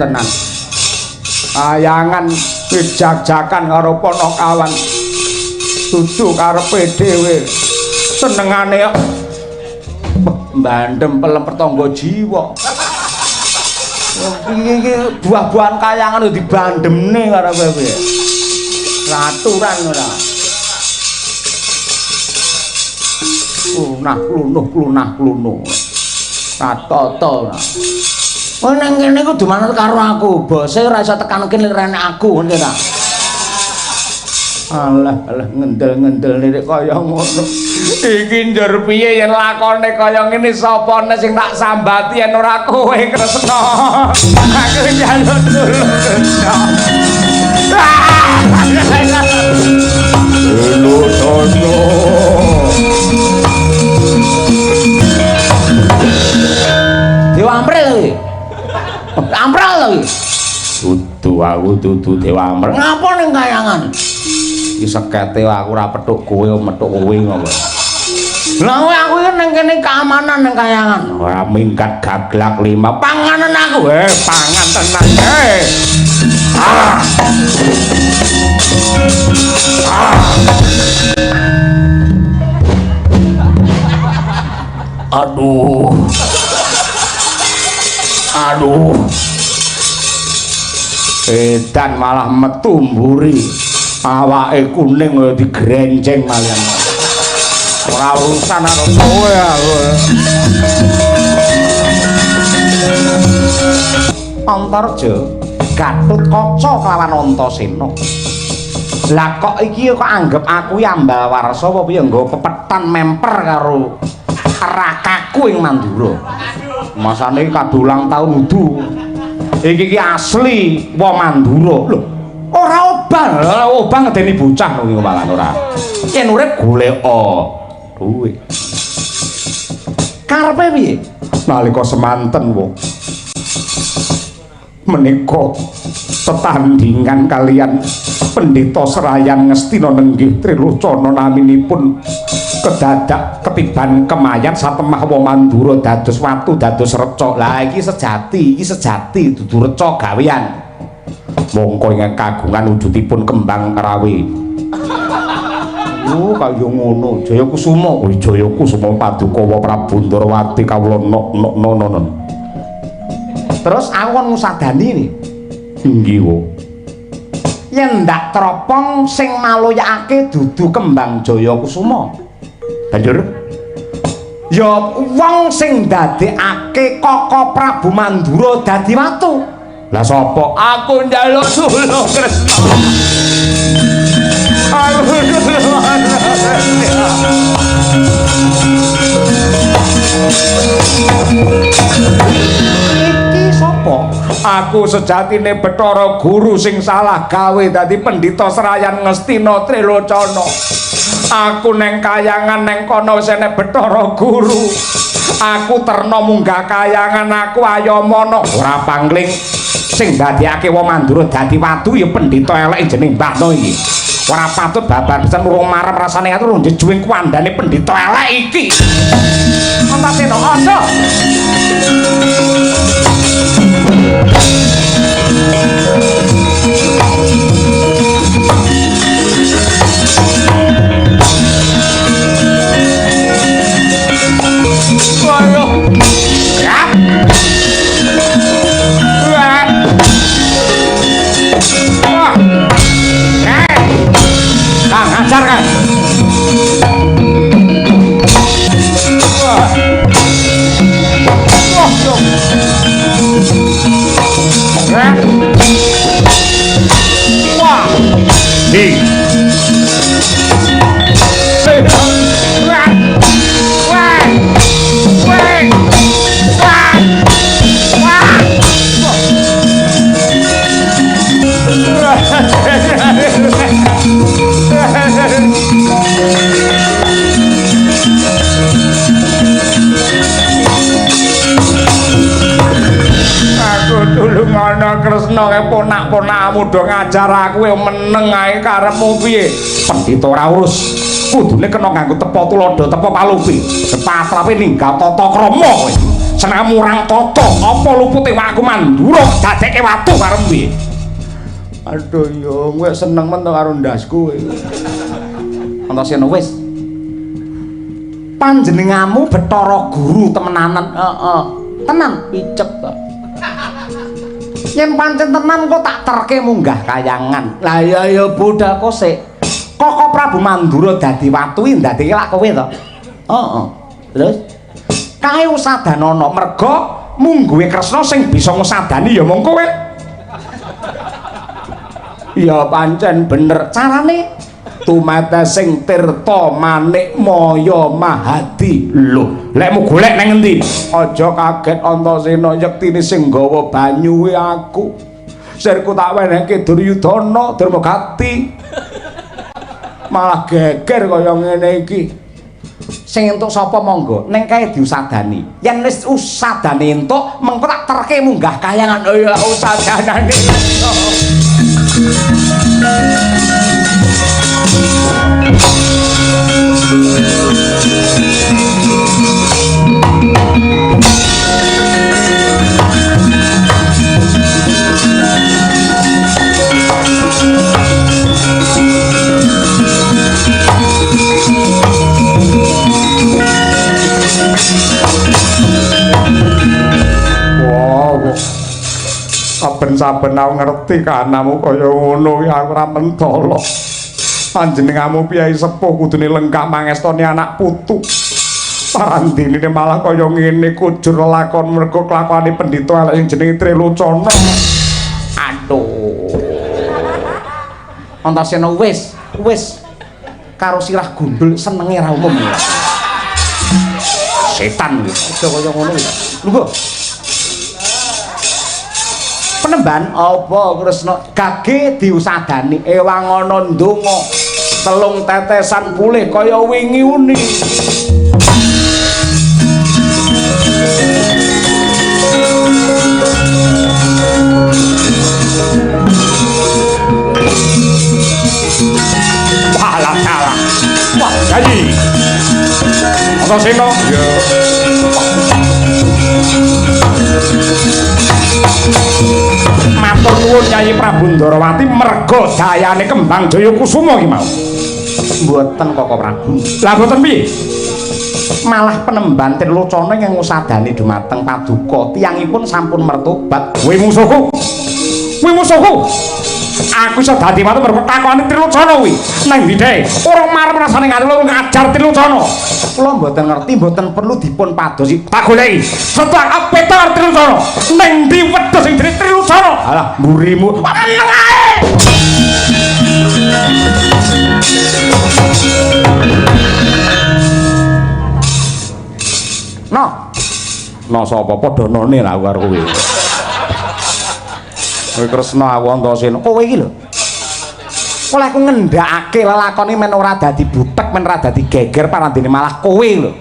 tenan. Kayangan wijak-jakan karo Ponokawan. Dudu karepe dhewe. Senengane kok mbandem pelem pertangga jiwa. Iki buah-buahan Kayangan dibandemne karo kowe. Aturan ora. Klunah-klunuh. Tata ora. Oh nang kene kudu manut karo aku, bose ora iso tekan kene rene aku ngono ta. Alah ngendel-ngendel nek kaya ngono. Iki njur piye yen lakone kaya ngene sapa sing tak sambati yen ora kowe Kresna. Aku njaluk tulung Kresna. Lho tono. Dewa Ampril iki. Ampril lho iki. Dudu Dewa Ampril. Ngapa ning Kayangan? Iki sekete aku ora petuk kowe metuk kowe ngono. Lah aku iki ning kene keamanan ning Kayangan. Ora minggat gaglak 5 panganan aku. Pangan tenan. Aduh. Edan malah metu mburi. Awake kuning kaya digrenceng malian. Ora urusan karo kowe aku. Antarja Gatotkaca kelawan Antasena. Lah kok iki kok anggap aku Yambal Warsa apa piye nggo pepetan memper karo rakaku ing Mandura. Masane kadulang taun udu. Iki asli wong Mandura. Lho, ora obah ngedeni bocah lho iki malah ora. Yen urip goleka duwe. Karepe piye? Nalika semanten wong menika tetandingan kalian Pendeta Serayan Ngastina nenggih Trilocana naminipun kedadak ketiban kemayat satemah wong Mandura dados watu dados reca. Lah iki sejati dudu reca gawean. Mongko ingkang kagungan wujudipun kembang kerawe. Yo kaya ngono, Jayakusuma, Jayakusuma Padukawa Prabu Ndarawati kawula nok. Terus aku kon ngusadani iki. Inggih, wo. Yen ndak teropong sing maloyakake dudu kembang Jayakusuma. Banjur ya wong sing ndadekake Koko Prabu Mandura dadi watu. Lah sapa? Aku njaluk sulung Kresna. Aku Aku sejatine Bathara Guru sing salah gawe dadi Pendhita Serayan Ngastina Trilocana. Aku neng kayangan neng kono wis enek Bathara Guru. Aku terna munggah kayangan aku ayamana ora pangling sing ndadekake wong Mandura dadi watu ya pendhita elek jeneng Mbahno iki. Ora patut babar pesen urung marem rasane ati urung jejuing kuandane pendhita elek iki. Antasena aja. Ayo. Ya. Wah. Kang ajar kan. Wah. Wah. Di. Tulung ana Kresna kae ponak-ponakmu do ngajar aku meneng ae karepmu piye? Pendhita ora urus. Kudune kena nganggo tepa tuladha, tepa palupi. Patrape ninggal tata krama kowe. Senengmu urang tata, apa lupute wakku Mandura dadekke watu karep piye? Aduh yo, kowe seneng men karo ndasku kowe. Antasena wis. Panjenenganmu Bathara Guru temenanan, heeh. Tenan picek to. Yen pancen tenan kok tak terke munggah kayangan. Lah ya budal kok sik. Koko Prabu Mandura dadi watu iki ndadekake lak kowe to. Heeh. Terus kae usadanana merga mungguhe Kresna sing bisa ngusadani ya mung kowe. Ya pancen bener carane tumata sing tirta manik maya mahadi. Lho, lekmu golek nang endi? Aja kaget Antasena yektine sing nggawa banyu kuwi aku. Sirku tak wenehke Duryudana Darmagati. Malah geger kaya ngene iki. Sing entuk sapa monggo, ning kae diusadani. Yen wis usadane entuk, mengko tak terke munggah kayangan. Oh ya usadanane. Saben-saben aku ngerti kanamu kaya ngono aku ora mentolo. Panjenenganmu piyai sepuh kudune lengkap mangestoni anak putu. Parandinine malah kaya ngene kujur lakon mergo kelakuane pendhita elek sing jenenge Trilocana. Aduh. Antasena wis karo sirah gundul senenge ra umum. Setan iki kaya ngono iki. Lho penemban apa Kresna gage diusadani ewang ana ndonga telung tetesan pulih kaya wingi uni. Yayi. Antasena. Ya. Matur nuwun Nyai Prabu Ndarawati merga dayane Kembang Jayakusuma ki mau. Mboten Koko Prabu. Lah mboten piye? Malah penemban Trilocana yang ngusadani dumateng Paduka tiyangipun sampun mertobat. Kowe musuhku. Kowe musuhku. Aku iso dadi watu mergo takone Trilocana kuwi. Nang ndi dhek? Ora marep rasane ngatelo ngajar Trilocana. Kula mboten ngerti, mboten perlu dipun padosi. Tak goleki. Setak petar Trilocana. Nang ndi wedhus sing jenenge Trilocana? Alah, mburimu. Meneng ae. No sapa padha none lah karo kowe. Kowe Kresna aku Antasena. Kowe iki lho. Oleh aku ngendhakake lelakone men ora dadi butek, men ora dadi geger parandene malah kowe lho.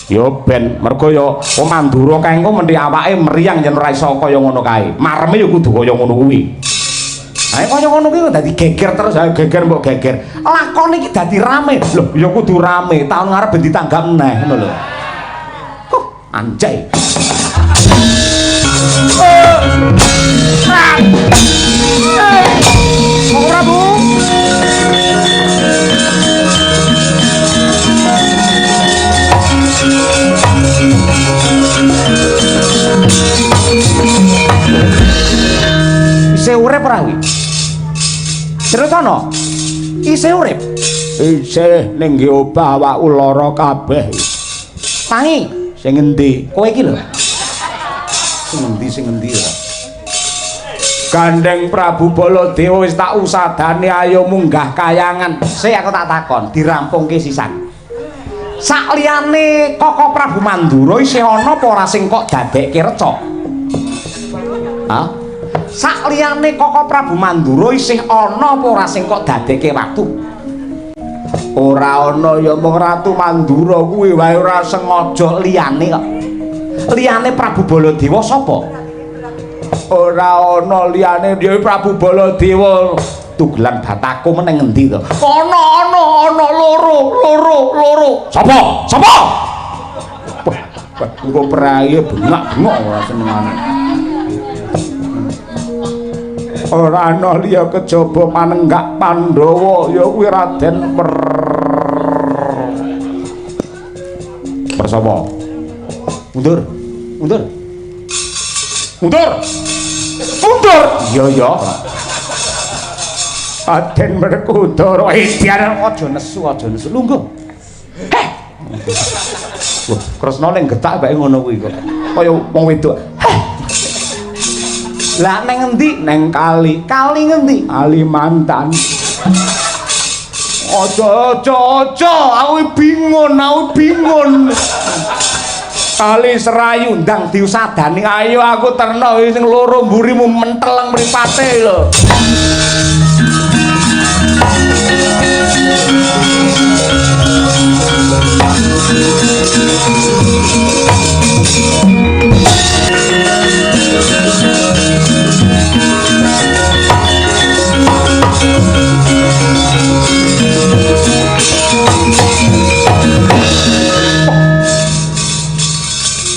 Yo ben mergo yo Mandura kae engko mendhi awake mriyang yen ora iso kaya ngono kae. Mareme yo kudu kaya ngono kuwi. Ae kaya ngono kuwi dadi geger terus, ae geger mbok geger. Lakone iki dadi rame. Lho, ya kudu rame. Tahun ngarep ben ditanggap neh ngono lho. Anjay. Ora Bu. Isih urip ora kuwi? Trilocana. Isih urip. Isih ning nggih obah awakku lara kabeh. Tangi. Sing endi? Kowe iki lho. Sing endi ya? Gandeng Prabu Baladewa wis tak usadani ayo munggah kayangan. Sik aku tak takon, dirampungke sisan. Sakliyane Koko Prabu Mandura isih ana apa ora sing kok dadekke reca? Hah? Sakliyane Koko Prabu Mandura isih ana apa ora sing kok dadekke watu? Ora ana ya mung Ratu Mandura kuwi wae ora sengaja liyane kok. Liyane Prabu Baladewa sapa? Ora ana liyane ya Prabu Baladewa. Tugelan Bataku meneng ngendi to? Ana loro. Sapa? Engko praye bengak-bengok ora senengane. Ora ana liya kejaba Panenggak Pandhawa ya kuwi Raden Persapa. Mundur. Iya. Raden Werkudara Edian Aja nesu. Lungguh. Heh. Wah, Kresna ning getak bae ngono kuwi kok. Kaya wong wedok. Heh. Lah neng endi? Neng kali. Kali ngendi? Kalimantan. Aja. Aku bingung. Kali Serayu Ndang diusadani ayo aku terno sing loro mburimu menteleng mripate lho.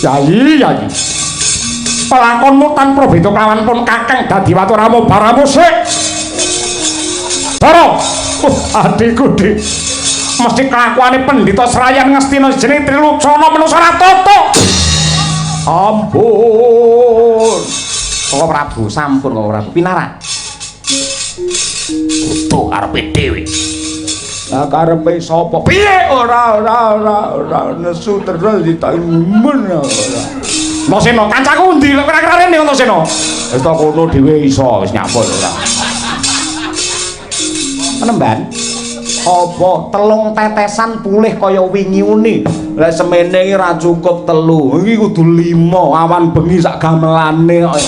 Yayi. Pelakonmu tanpa beda kawan pun Kakang dadi watu ramu baramu sik. Baro. Adikku dik. Mesti kelakuane Pendhita Serayan ngestina jeneng Trilocana menungsa ra totok. Ampun. Koko Prabu, sampun Koko Prabu. Pinarak. Kudu karepe dhewe. Lah karepe sapa? Piye ora nesu terus ditamen ora. Antasena, kancaku endi lek kira-kira rene Antasena? Wis tak kono dhewe iso wis nyapul ora. Penemban. Apa telung tetesan pulih kaya wingi uni. Lah semene iki ra cukup telu. Iki kudu 5 awan bengi sak gamelane kok.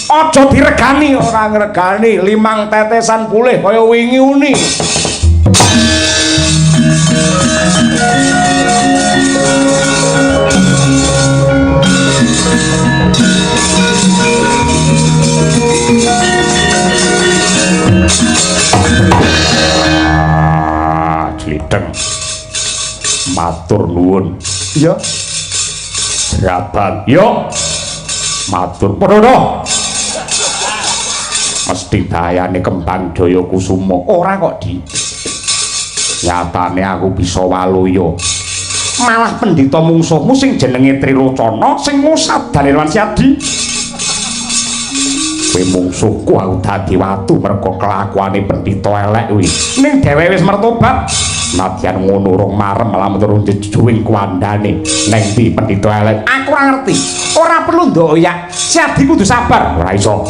Aja diregani, ora ngregani 5 tetesan pulih kaya wingi uni. matur nuwun. Iya. Jeraban. Yo. Matur Purana. Mesti dayane Kembang Jaya Kusuma. Ora kok, Di. Nyatane aku bisa waluya. Malah pendhita mungsuhmu sing jenenge Trilocana sing ngusat Danewan Siadi. Kowe mungsuhku aku dadi watu merga kelakuane pendhita elek kuwi. Ning dhewe wis mertobat. Nadyan ngono urung marem malah turun jejuwing kuandane. Neng ndi pendhita elek? Aku ora ngerti. Ora perlu ndoyak. Siadi kudu sabar. Ora iso.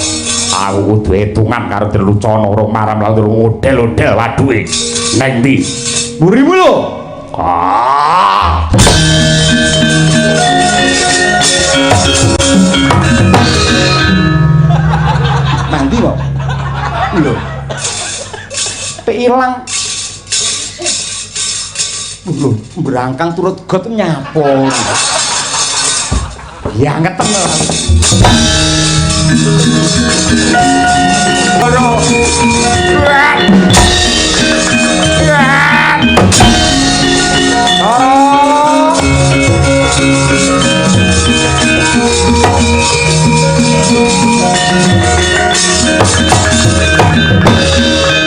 Aku kudu etungan karo Trilocana urung marem malah turun model-model waduhe. Neng ndi? Burimu lho. Ah! Nanti kok. Lho. Pek ilang. Lho, berangkang turut got nyapon. Ya ngeten lho. Aduh.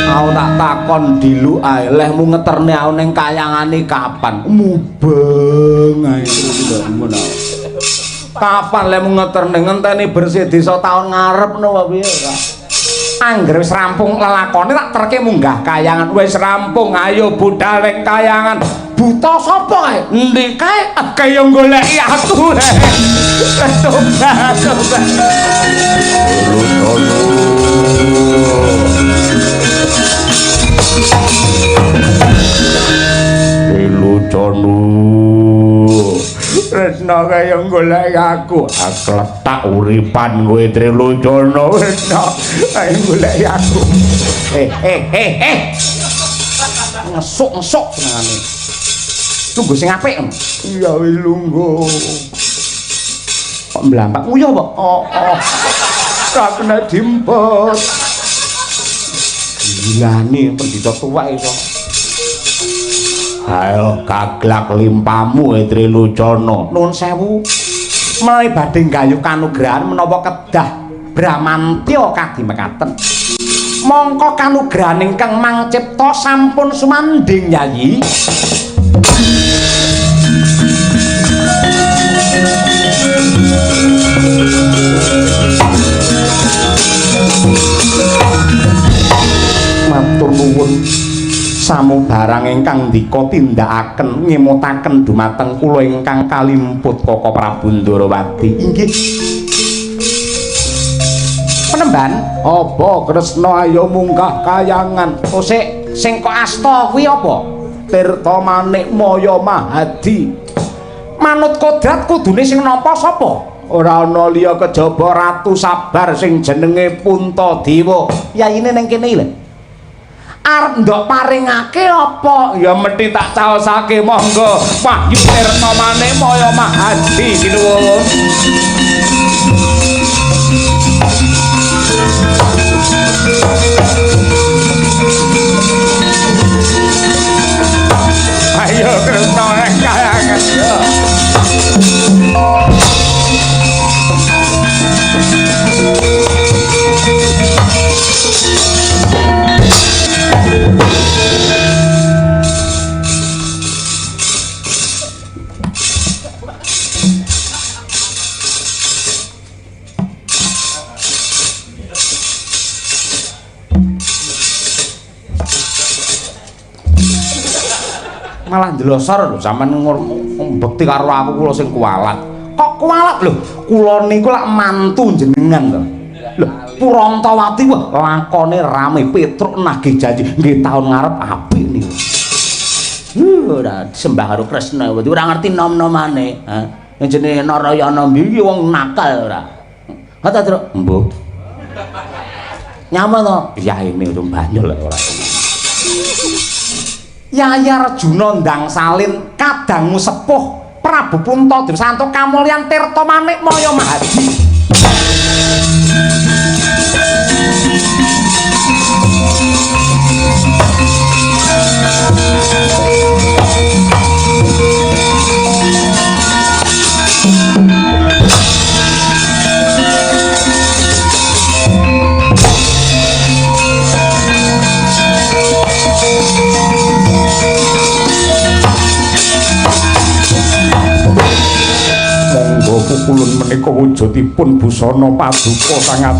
Aku tak takon dilu ae lehmu ngeterne aku ning kayangane kapan? Mubeng ae ngono. Kapan lehmu ngeterne ngenteni bersih desa taun ngarep no piye ora? Angger wis rampung lelakone tak terke munggah kayangan. Wis rampung ayo budal ning kayangan. Buta sapa kae? Endi kae? Kaya goleki aku. Coba. Trilocana. Tresna kaya golek aku. Akletak uripan kowe Trilocana Tresna kaya golek aku. Ngesuk-ngesuk senengane. Tunggu sing apik. Ya wis lungguh. Kok mblampak nguyuh kok? Oh. Ra kena dimpet. Gilane pendhita tuwak iso. Ayo gaglak limpamu Trilocana. Nuwun sewu. Menawi badhe gayuh kanugrahan menawa kedah Bramantya kadi mekaten. Mongko kanugrahan ingkang mangcipta sampun sumanding Yayi. Matur nuwun. Samu barang ingkang ndika tindakaken ngemutaken dumateng kula ingkang kalimput Koko Prabu Ndarawati. Inggih. Penemban, Apa Kresna ayo munggah kayangan? oh sing kok asta kuwi apa? Tirta Manik Maya Mahadi. Manut kodrat kudune sing nampa sapa? Ora ana liya kejaba Ratu Sabar sing jenenge Puntadewa. Yayine ning kene lho. Arep ndok paringake apa? Ya mesti tak caosake monggo. Wahyu Tirta Manik Maya Mahadi kinuwun. Ayo Kresna nek kayangan ya. Malah ndelosor lho sampean mbekti karo aku kula sing kualat. Kok kualat lho? Kula niku lak mantu jenengan lho. Lho, Purantawati wah lakone rame Petruk nagih janji nggih taun ngarep apik niku. Ora sembah karo Kresna ora ngerti nom-nomane, ha. Jenenge Narayana iki wong nakal ora. Ha ta, Truk? Mbuh. Nyama to? Yaine urung banyol ora. Yayi Arjuna ndang salin kadangmu sepuh Prabu Puntadewa santo kamulyan Tirta Manik Maya Mahadi. pukulun menika wujudipun busana paduka sangat